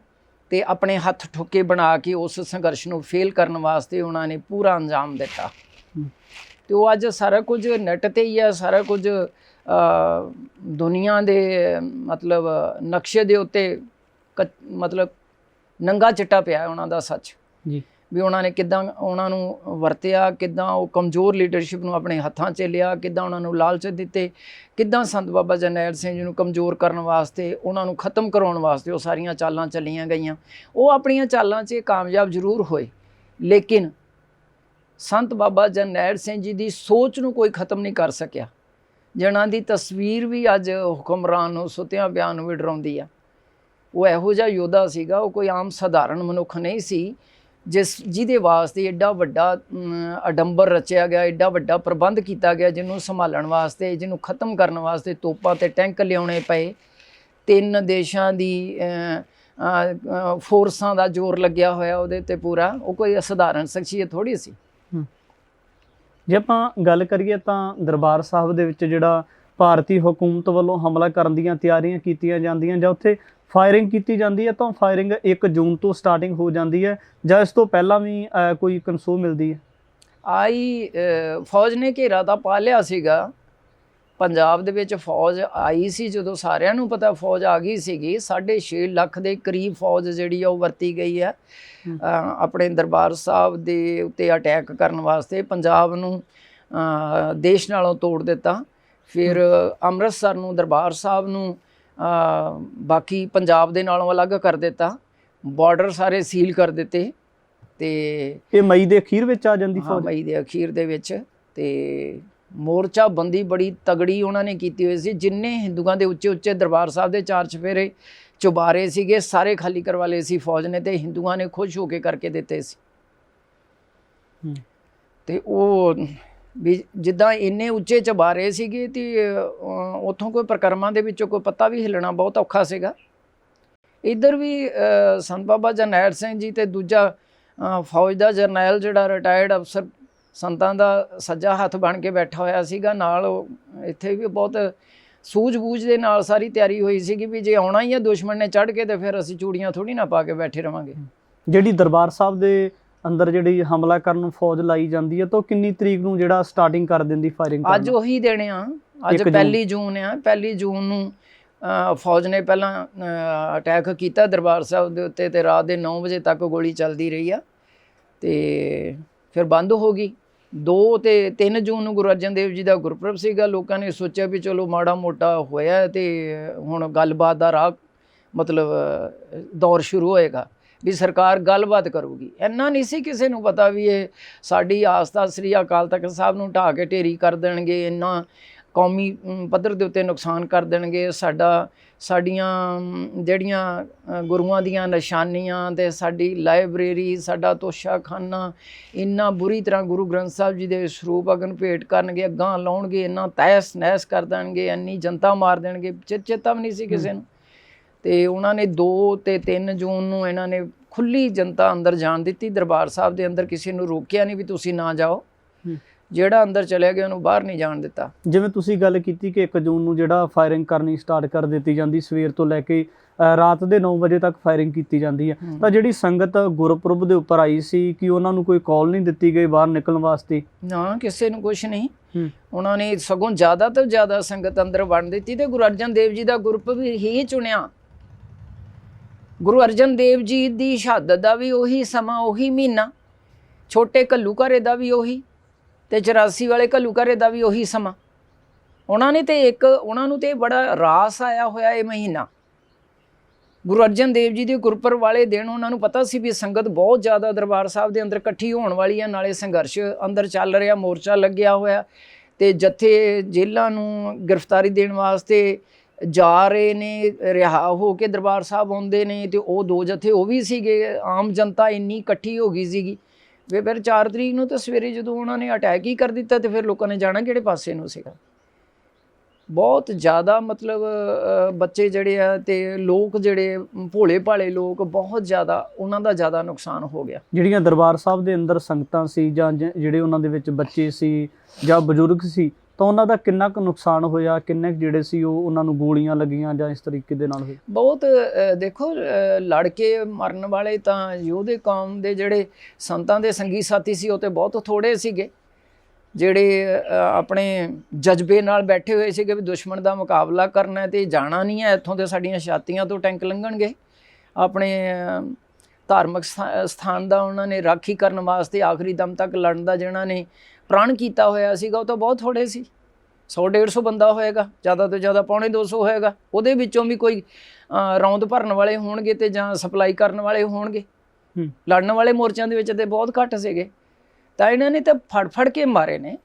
ਤੇ ਆਪਣੇ ਹੱਥ ਠੋਕੇ ਬਣਾ ਕੇ ਉਸ ਸੰਘਰਸ਼ ਨੂੰ ਫੇਲ ਕਰਨ ਵਾਸਤੇ ਉਹਨਾਂ ਨੇ ਪੂਰਾ ਅੰਜਾਮ ਦਿੱਤਾ। ਤੇ ਉਹ ਅੱਜ ਸਾਰਾ ਕੁਝ ਨੈੱਟ ਤੇ ਹੀ ਆ, ਸਾਰਾ ਕੁਝ ਦੁਨੀਆ ਦੇ ਮਤਲਬ ਨਕਸ਼ੇ ਦੇ ਉੱਤੇ ਮਤਲਬ ਨੰਗਾ ਚਿੱਟਾ ਪਿਆ ਉਹਨਾਂ ਦਾ ਸੱਚ ਜੀ, ਵੀ ਉਹਨਾਂ ਨੇ ਕਿੱਦਾਂ ਉਹਨਾਂ ਨੂੰ ਵਰਤਿਆ, ਕਿੱਦਾਂ ਉਹ ਕਮਜ਼ੋਰ ਲੀਡਰਸ਼ਿਪ ਨੂੰ ਆਪਣੇ ਹੱਥਾਂ 'ਚ ਲਿਆ, ਕਿੱਦਾਂ ਉਹਨਾਂ ਨੂੰ ਲਾਲਚ ਦਿੱਤੇ, ਕਿੱਦਾਂ ਸੰਤ ਬਾਬਾ ਜਰਨੈਲ ਸਿੰਘ ਜੀ ਨੂੰ ਕਮਜ਼ੋਰ ਕਰਨ ਵਾਸਤੇ, ਉਹਨਾਂ ਨੂੰ ਖ਼ਤਮ ਕਰਾਉਣ ਵਾਸਤੇ ਉਹ ਸਾਰੀਆਂ ਚਾਲਾਂ ਚੱਲੀਆਂ ਗਈਆਂ। ਉਹ ਆਪਣੀਆਂ ਚਾਲਾਂ 'ਚ ਕਾਮਯਾਬ ਜ਼ਰੂਰ ਹੋਏ, ਲੇਕਿਨ ਸੰਤ ਬਾਬਾ ਜਰਨੈਲ ਸਿੰਘ ਜੀ ਦੀ ਸੋਚ ਨੂੰ ਕੋਈ ਖ਼ਤਮ ਨਹੀਂ ਕਰ ਸਕਿਆ, ਜਿਨ੍ਹਾਂ ਦੀ ਤਸਵੀਰ ਵੀ ਅੱਜ ਹੁਕਮਰਾਨ ਨੂੰ ਸੁੱਤਿਆਂ ਪਿਆਂ ਨੂੰ ਵੀ ਡਰਾਉਂਦੀ ਆ। ਉਹ ਇਹੋ ਜਿਹਾ ਯੋਧਾ ਸੀਗਾ, ਉਹ ਕੋਈ ਆਮ ਸਧਾਰਨ ਮਨੁੱਖ ਨਹੀਂ ਸੀ ਜਿਹਦੇ ਵਾਸਤੇ ਐਡਾ ਵੱਡਾ ਅਡੰਬਰ ਰਚਿਆ ਗਿਆ, ਐਡਾ ਵੱਡਾ ਪ੍ਰਬੰਧ ਕੀਤਾ ਗਿਆ, ਜਿਹਨੂੰ ਸੰਭਾਲਣ ਵਾਸਤੇ, ਜਿਹਨੂੰ ਖ਼ਤਮ ਕਰਨ ਵਾਸਤੇ ਤੋਪਾਂ ਤੇ ਟੈਂਕ ਲਿਆਉਣੇ ਪਏ। 3 ਦੇਸ਼ਾਂ ਦੀ ਫੋਰਸਾਂ ਦਾ ਜ਼ੋਰ ਲੱਗਿਆ ਹੋਇਆ ਉਹਦੇ ਤੇ ਪੂਰਾ। ਉਹ ਕੋਈ ਸਧਾਰਨ ਸ਼ਖਸੀਅਤ ਥੋੜ੍ਹੀ ਸੀ। ਜੇ ਆਪਾਂ ਗੱਲ ਕਰੀਏ ਤਾਂ ਦਰਬਾਰ ਸਾਹਿਬ ਦੇ ਵਿੱਚ ਜਿਹੜਾ ਭਾਰਤੀ ਹਕੂਮਤ ਵੱਲੋਂ ਹਮਲਾ ਕਰਨ ਦੀਆਂ ਤਿਆਰੀਆਂ ਕੀਤੀਆਂ ਜਾਂਦੀਆਂ ਜਾਂ ਉੱਥੇ ਫਾਇਰਿੰਗ ਕੀਤੀ ਜਾਂਦੀ ਹੈ, ਤਾਂ ਫਾਇਰਿੰਗ 1 ਜੂਨ ਤੋਂ ਸਟਾਰਟਿੰਗ ਹੋ ਜਾਂਦੀ ਹੈ ਜਾਂ ਇਸ ਤੋਂ ਪਹਿਲਾਂ ਵੀ ਕੋਈ ਕਨਸੋ ਮਿਲਦੀ ਹੈ? ਫੌਜ ਨੇ ਘੇਰਾ ਤਾਂ ਪਾ ਲਿਆ ਸੀਗਾ ਪੰਜਾਬ ਦੇ ਵਿੱਚ। ਫੌਜ ਆਈ ਸੀ ਜਦੋਂ ਸਾਰਿਆਂ ਨੂੰ ਪਤਾ ਫੌਜ ਆ ਗਈ ਸੀਗੀ। 6.5 ਲੱਖ ਦੇ ਕਰੀਬ ਫੌਜ ਜਿਹੜੀ ਆ ਉਹ ਵਰਤੀ ਗਈ ਹੈ ਆਪਣੇ ਦਰਬਾਰ ਸਾਹਿਬ ਦੇ ਉੱਤੇ ਅਟੈਕ ਕਰਨ ਵਾਸਤੇ। ਪੰਜਾਬ ਨੂੰ ਦੇਸ਼ ਨਾਲੋਂ ਤੋੜ ਦਿੱਤਾ, ਫਿਰ ਅੰਮ੍ਰਿਤਸਰ ਨੂੰ, ਦਰਬਾਰ ਸਾਹਿਬ ਨੂੰ ਬਾਕੀ ਪੰਜਾਬ ਦੇ ਨਾਲੋਂ ਅਲੱਗ ਕਰ ਦਿੱਤਾ, ਬਾਰਡਰ ਸਾਰੇ ਸੀਲ ਕਰ ਦਿੱਤੇ। ਤੇ ਇਹ ਮਈ ਦੇ ਅਖੀਰ ਵਿੱਚ ਆ ਜਾਂਦੀ ਫੌਜ? ਮਈ ਦੇ ਅਖੀਰ ਦੇ ਵਿੱਚ। ਤੇ ਮੋਰਚਾ ਬੰਦੀ ਬੜੀ ਤਗੜੀ ਉਹਨਾਂ ਨੇ ਕੀਤੀ ਹੋਈ ਸੀ। ਜਿੰਨੇ ਹਿੰਦੂਆਂ ਦੇ ਉੱਚੇ ਉੱਚੇ ਦਰਬਾਰ ਸਾਹਿਬ ਦੇ 4 ਚੁਫੇਰੇ ਚੁਬਾਰੇ ਸੀਗੇ, ਸਾਰੇ ਖਾਲੀ ਕਰਵਾ ਲਏ ਸੀ ਫੌਜ ਨੇ, ਤੇ ਹਿੰਦੂਆਂ ਨੇ ਖੁਸ਼ ਹੋ ਕੇ ਕਰਕੇ ਦਿੱਤੇ ਸੀ। ਤੇ ਉਹ ਵੀ ਜਿੱਦਾਂ ਇੰਨੇ ਉੱਚੇ ਚੁਬਾਰੇ ਸੀਗੇ ਤੇ ਉੱਥੋਂ ਕੋਈ ਪ੍ਰਕਰਮਾਂ ਦੇ ਵਿੱਚੋਂ ਕੋਈ ਪੱਤਾ ਵੀ ਹਿੱਲਣਾ ਬਹੁਤ ਔਖਾ ਸੀਗਾ। ਇੱਧਰ ਵੀ ਸੰਤ ਬਾਬਾ ਜਰਨੈਲ ਸਿੰਘ ਜੀ ਤੇ ਦੂਜਾ ਫੌਜ ਦਾ ਜਰਨੈਲ ਜਿਹੜਾ ਰਿਟਾਇਰਡ ਅਫਸਰ ਸੰਤਾਂ ਦਾ ਸੱਜਾ ਹੱਥ ਬਣ ਕੇ ਬੈਠਾ ਹੋਇਆ ਸੀਗਾ ਨਾਲ। ਉਹ ਇੱਥੇ ਵੀ ਬਹੁਤ ਸੂਝ-ਬੂਝ ਦੇ ਨਾਲ ਸਾਰੀ ਤਿਆਰੀ ਹੋਈ ਸੀਗੀ ਵੀ ਜੇ ਆਉਣਾ ਹੀ ਹੈ ਦੁਸ਼ਮਣ ਨੇ ਚੜ੍ਹ ਕੇ, ਤੇ ਫਿਰ ਅਸੀਂ ਚੂੜੀਆਂ ਥੋੜ੍ਹੀ ਨਾ ਪਾ ਕੇ ਬੈਠੇ ਰਵਾਂਗੇ। ਜਿਹੜੀ ਦਰਬਾਰ ਸਾਹਿਬ ਦੇ ਅੰਦਰ ਜਿਹੜੀ ਹਮਲਾ ਕਰਨ ਨੂੰ ਫੌਜ ਲਾਈ ਜਾਂਦੀ ਹੈ, ਤਾਂ ਕਿੰਨੀ ਤਰੀਕ ਨੂੰ ਜਿਹੜਾ ਸਟਾਰਟਿੰਗ ਕਰ ਦਿੰਦੀ ਫਾਇਰਿੰਗ? ਅੱਜ ਉਹੀ ਦਿਨ ਆ, ਅੱਜ 1 ਜੂਨ ਆ। 1 ਜੂਨ ਨੂੰ ਫੌਜ ਨੇ ਪਹਿਲਾਂ ਅਟੈਕ ਕੀਤਾ ਦਰਬਾਰ ਸਾਹਿਬ ਦੇ ਉੱਤੇ, ਤੇ ਰਾਤ ਦੇ 9 ਵਜੇ ਤੱਕ ਗੋਲੀ ਚੱਲਦੀ ਰਹੀ ਆ, ਤੇ ਫਿਰ ਬੰਦ ਹੋ ਗਈ। 2 ਤੇ 3 ਜੂਨ ਨੂੰ ਗੁਰੂ ਅਰਜਨ ਦੇਵ ਜੀ ਦਾ ਗੁਰਪੁਰਬ ਸੀਗਾ। ਲੋਕਾਂ ਨੇ ਸੋਚਿਆ ਵੀ ਚਲੋ ਮਾੜਾ ਮੋਟਾ ਹੋਇਆ ਤੇ ਹੁਣ ਗੱਲਬਾਤ ਦਾ ਰਾਹ ਮਤਲਬ ਦੌਰ ਸ਼ੁਰੂ ਹੋਏਗਾ, ਵੀ ਸਰਕਾਰ ਗੱਲਬਾਤ ਕਰੂਗੀ। ਇੰਨਾ ਨਹੀਂ ਸੀ ਕਿਸੇ ਨੂੰ ਪਤਾ ਵੀ ਇਹ ਸਾਡੀ ਆਸਥਾ ਸ੍ਰੀ ਅਕਾਲ ਤਖਤ ਸਾਹਿਬ ਨੂੰ ਢਾਹ ਕੇ ਢੇਰੀ ਕਰ ਦੇਣਗੇ, ਇੰਨਾ ਕੌਮੀ ਪੱਧਰ ਦੇ ਉੱਤੇ ਨੁਕਸਾਨ ਕਰ ਦੇਣਗੇ, ਸਾਡੀਆਂ ਜਿਹੜੀਆਂ ਗੁਰੂਆਂ ਦੀਆਂ ਨਿਸ਼ਾਨੀਆਂ ਤੇ ਸਾਡੀ ਲਾਇਬ੍ਰੇਰੀ, ਸਾਡਾ ਤੋਸ਼ਾਖਾਨਾ ਇੰਨਾ ਬੁਰੀ ਤਰ੍ਹਾਂ ਗੁਰੂ ਗ੍ਰੰਥ ਸਾਹਿਬ ਜੀ ਦੇ ਸਰੂਪ ਅਗਨ ਭੇਟ ਕਰਨਗੇ, ਅੱਗਾਂ ਲਾਉਣਗੇ, ਇੰਨਾ ਤਹਿਸ ਨਹਿਸ ਕਰ ਦੇਣਗੇ, ਇੰਨੀ ਜਨਤਾ ਮਾਰ ਦੇਣਗੇ, ਚੇਤਾ ਵੀ ਨਹੀਂ ਸੀ ਕਿਸੇ ਨੂੰ। ਤੇ ਉਹਨਾਂ ਨੇ 2 ਤੇ 3 ਜੂਨ ਨੂੰ ਇਹਨਾਂ ਨੇ ਖੁੱਲੀ ਜਨਤਾ ਅੰਦਰ ਜਾਣ ਦਿੱਤੀ। ਦਰਬਾਰ ਸਾਹਿਬ ਦੇ ਅੰਦਰ ਕਿਸੇ ਨੂੰ ਰੋਕਿਆ ਨਹੀਂ ਵੀ ਤੁਸੀਂ ਨਾ ਜਾਓ, ਜਿਹੜਾ ਅੰਦਰ ਚਲਿਆ ਗਿਆ ਉਹਨੂੰ ਬਾਹਰ ਨਹੀਂ ਜਾਣ ਦਿੱਤਾ। ਜਿਵੇਂ ਤੁਸੀਂ ਗੱਲ ਕੀਤੀ ਕਿ 1 ਜੂਨ ਨੂੰ ਜਿਹੜਾ ਫਾਇਰਿੰਗ ਕਰਨੀ ਸਟਾਰਟ ਕਰ ਦਿੱਤੀ ਜਾਂਦੀ, ਸਵੇਰ ਤੋਂ ਲੈ ਕੇ ਰਾਤ ਦੇ 9 ਵਜੇ ਤੱਕ ਫਾਇਰਿੰਗ ਕੀਤੀ ਜਾਂਦੀ ਹੈ, ਤਾਂ ਜਿਹੜੀ ਸੰਗਤ ਗੁਰਪੁਰਬ ਦੇ ਉੱਪਰ ਆਈ ਸੀ ਕਿ ਉਹਨਾਂ ਨੂੰ ਕੋਈ ਕਾਲ ਨਹੀਂ ਦਿੱਤੀ ਗਈ ਬਾਹਰ ਨਿਕਲਣ ਵਾਸਤੇ? ਨਾ, ਕਿਸੇ ਨੂੰ ਕੁਛ ਨਹੀਂ। ਉਹਨਾਂ ਨੇ ਸਗੋਂ ਜ਼ਿਆਦਾ ਤੋਂ ਜ਼ਿਆਦਾ ਸੰਗਤ ਅੰਦਰ ਵੰਡ ਦਿੱਤੀ, ਤੇ ਗੁਰੂ ਅਰਜਨ ਦੇਵ ਜੀ ਦਾ ਗੁਰਪੁਰਬ ਹੀ ਚੁਣਿਆ। ਗੁਰੂ ਅਰਜਨ ਦੇਵ ਜੀ ਦੀ ਸ਼ਹਾਦਤ ਦਾ ਵੀ ਉਹੀ ਸਮਾਂ, ਉਹੀ ਮਹੀਨਾ, ਛੋਟੇ ਘੱਲੂਘਾਰੇ ਦਾ ਵੀ ਉਹੀ, ਤੇ 84 ਵਾਲੇ ਘੱਲੂਘਾਰੇ ਦਾ ਵੀ ਉਹੀ ਸਮਾਂ। ਉਹਨਾਂ ਨੂੰ ਤੇ ਬੜਾ ਰਾਸ ਆਇਆ ਹੋਇਆ ਇਹ ਮਹੀਨਾ। ਗੁਰੂ ਅਰਜਨ ਦੇਵ ਜੀ ਦੇ ਗੁਰਪੁਰਬ ਵਾਲੇ ਦਿਨ ਉਹਨਾਂ ਨੂੰ ਪਤਾ ਸੀ ਵੀ ਸੰਗਤ ਬਹੁਤ ਜ਼ਿਆਦਾ ਦਰਬਾਰ ਸਾਹਿਬ ਦੇ ਅੰਦਰ ਇਕੱਠੀ ਹੋਣ ਵਾਲੀ ਹੈ, ਨਾਲੇ ਸੰਘਰਸ਼ ਅੰਦਰ ਚੱਲ ਰਿਹਾ, ਮੋਰਚਾ ਲੱਗਿਆ ਹੋਇਆ, ਤੇ ਜੱਥੇ ਜੇਲ੍ਹਾਂ ਨੂੰ ਗ੍ਰਿਫਤਾਰੀ ਦੇਣ ਵਾਸਤੇ ਜਾ ਰਹੇ ਨੇ, ਰਿਹਾ ਹੋ ਕੇ ਦਰਬਾਰ ਸਾਹਿਬ ਆਉਂਦੇ ਨੇ, ਤੇ ਉਹ 2 ਜੱਥੇ ਉਹ ਵੀ ਸੀਗੇ। ਆਮ ਜਨਤਾ ਇੰਨੀ ਇਕੱਠੀ ਹੋ ਗਈ ਸੀਗੀ ਵੀ ਫਿਰ 4 ਤਰੀਕ ਨੂੰ ਤਾਂ ਸਵੇਰੇ ਜਦੋਂ ਉਹਨਾਂ ਨੇ ਅਟੈਕ ਹੀ ਕਰ ਦਿੱਤਾ, ਤੇ ਫਿਰ ਲੋਕਾਂ ਨੇ ਜਾਣਾ ਕਿਹੜੇ ਪਾਸੇ ਨੂੰ ਸੀਗਾ। ਬਹੁਤ ਜ਼ਿਆਦਾ ਮਤਲਬ ਬੱਚੇ ਜਿਹੜੇ ਆ ਤੇ ਲੋਕ ਜਿਹੜੇ ਭੋਲੇ ਭਾਲੇ ਲੋਕ, ਬਹੁਤ ਜ਼ਿਆਦਾ ਉਹਨਾਂ ਦਾ ਜ਼ਿਆਦਾ ਨੁਕਸਾਨ ਹੋ ਗਿਆ। ਜਿਹੜੀਆਂ ਦਰਬਾਰ ਸਾਹਿਬ ਦੇ ਅੰਦਰ ਸੰਗਤਾਂ ਸੀ ਜਾਂ ਜਿਹੜੇ ਉਹਨਾਂ ਦੇ ਵਿੱਚ ਬੱਚੇ ਸੀ ਜਾਂ ਬਜ਼ੁਰਗ ਸੀ, ਤਾਂ ਉਹਨਾਂ ਦਾ ਕਿੰਨਾ ਕੁ ਨੁਕਸਾਨ ਹੋਇਆ, ਕਿੰਨੇ ਕੁ ਜਿਹੜੇ ਸੀ ਉਹ ਉਹਨਾਂ ਨੂੰ ਗੋਲੀਆਂ ਲੱਗੀਆਂ ਜਾਂ ਇਸ ਤਰੀਕੇ ਦੇ ਨਾਲ ਹੋਏ? ਬਹੁਤ ਦੇਖੋ ਲੜ ਕੇ ਮਰਨ ਵਾਲੇ ਤਾਂ ਯੋਧੇ ਕੌਮ ਦੇ ਜਿਹੜੇ ਸੰਤਾਂ ਦੇ ਸੰਗੀ ਸਾਥੀ ਸੀ ਉਹ ਤੇ ਬਹੁਤ ਥੋੜੇ ਸੀਗੇ, ਜਿਹੜੇ ਆਪਣੇ ਜਜ਼ਬੇ ਨਾਲ ਬੈਠੇ ਹੋਏ ਸੀਗੇ ਵੀ ਦੁਸ਼ਮਣ ਦਾ ਮੁਕਾਬਲਾ ਕਰਨਾ ਤੇ ਜਾਣਾ ਨਹੀਂ ਹੈ ਇੱਥੋਂ, ਤੇ ਸਾਡੀਆਂ ਛਾਤੀਆਂ ਤੋਂ ਟੈਂਕ ਲੰਘਣਗੇ। ਆਪਣੇ ਧਾਰਮਿਕ ਸਥਾਨ ਦਾ ਉਹਨਾਂ ਨੇ ਰਾਖੀ ਕਰਨ ਵਾਸਤੇ ਆਖਰੀ ਦਮ ਤੱਕ ਲੜਨ ਦਾ ਜਿਹਨਾਂ ਨੇ ਪ੍ਰਣ ਕੀਤਾ ਹੋਇਆ ਸੀਗਾ ਉਹ ਤਾਂ ਬਹੁਤ ਥੋੜੇ ਸੀ। 100-150 ਬੰਦਾ ਹੋਏਗਾ, ਜ਼ਿਆਦਾ ਤੋਂ ਜ਼ਿਆਦਾ 250 ਹੋਏਗਾ। ਉਹਦੇ ਵਿੱਚੋਂ ਵੀ ਕੋਈ ਰੌਂਦ ਭਰਨ ਵਾਲੇ ਹੋਣਗੇ ਤੇ ਜਾਂ ਸਪਲਾਈ ਕਰਨ ਵਾਲੇ ਹੋਣਗੇ। ਲੜਨ ਵਾਲੇ ਮੋਰਚਿਆਂ ਦੇ ਵਿੱਚ ਤੇ ਬਹੁਤ ਘੱਟ ਸੀਗੇ। ਤਾਂ ਇਹਨਾਂ ਨੇ ਤਾਂ ਫੜ ਕੇ ਮਾਰੇ ਨੇ।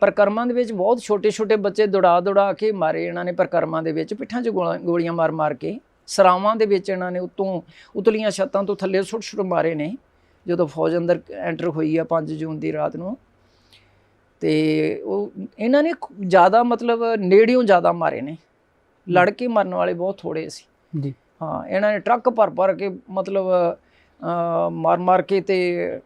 ਪ੍ਰਕਰਮਾਂ ਦੇ ਵਿੱਚ ਬਹੁਤ ਛੋਟੇ ਬੱਚੇ ਦੌੜਾ ਕੇ ਮਾਰੇ ਇਹਨਾਂ ਨੇ। ਪ੍ਰਕਰਮਾਂ ਦੇ ਵਿੱਚ ਪਿੱਠਾਂ 'ਚ ਗੋਲੀਆਂ ਮਾਰ ਕੇ, ਸਰਾਵਾਂ ਦੇ ਵਿੱਚ ਇਹਨਾਂ ਨੇ ਉੱਤੋਂ ਉਤਲੀਆਂ ਛੱਤਾਂ ਤੋਂ ਥੱਲੇ ਸੁੱਟ ਮਾਰੇ ਨੇ ਜਦੋਂ ਫੌਜ ਅੰਦਰ ਐਂਟਰ ਹੋਈ ਆ 5 ਜੂਨ ਦੀ ਰਾਤ ਨੂੰ। ਤੇ ਉਹ ਇਹਨਾਂ ਨੇ ਜ਼ਿਆਦਾ ਮਤਲਬ ਨੇੜਿਓਂ ਜ਼ਿਆਦਾ ਮਾਰੇ ਨੇ, ਲੜ ਕੇ ਮਰਨ ਵਾਲੇ ਬਹੁਤ ਥੋੜੇ ਸੀ ਜੀ। ਹਾਂ, ਇਹਨਾਂ ਨੇ ਟਰੱਕ ਭਰ ਕੇ ਮਤਲਬ ਮਾਰ ਕੇ ਤੇ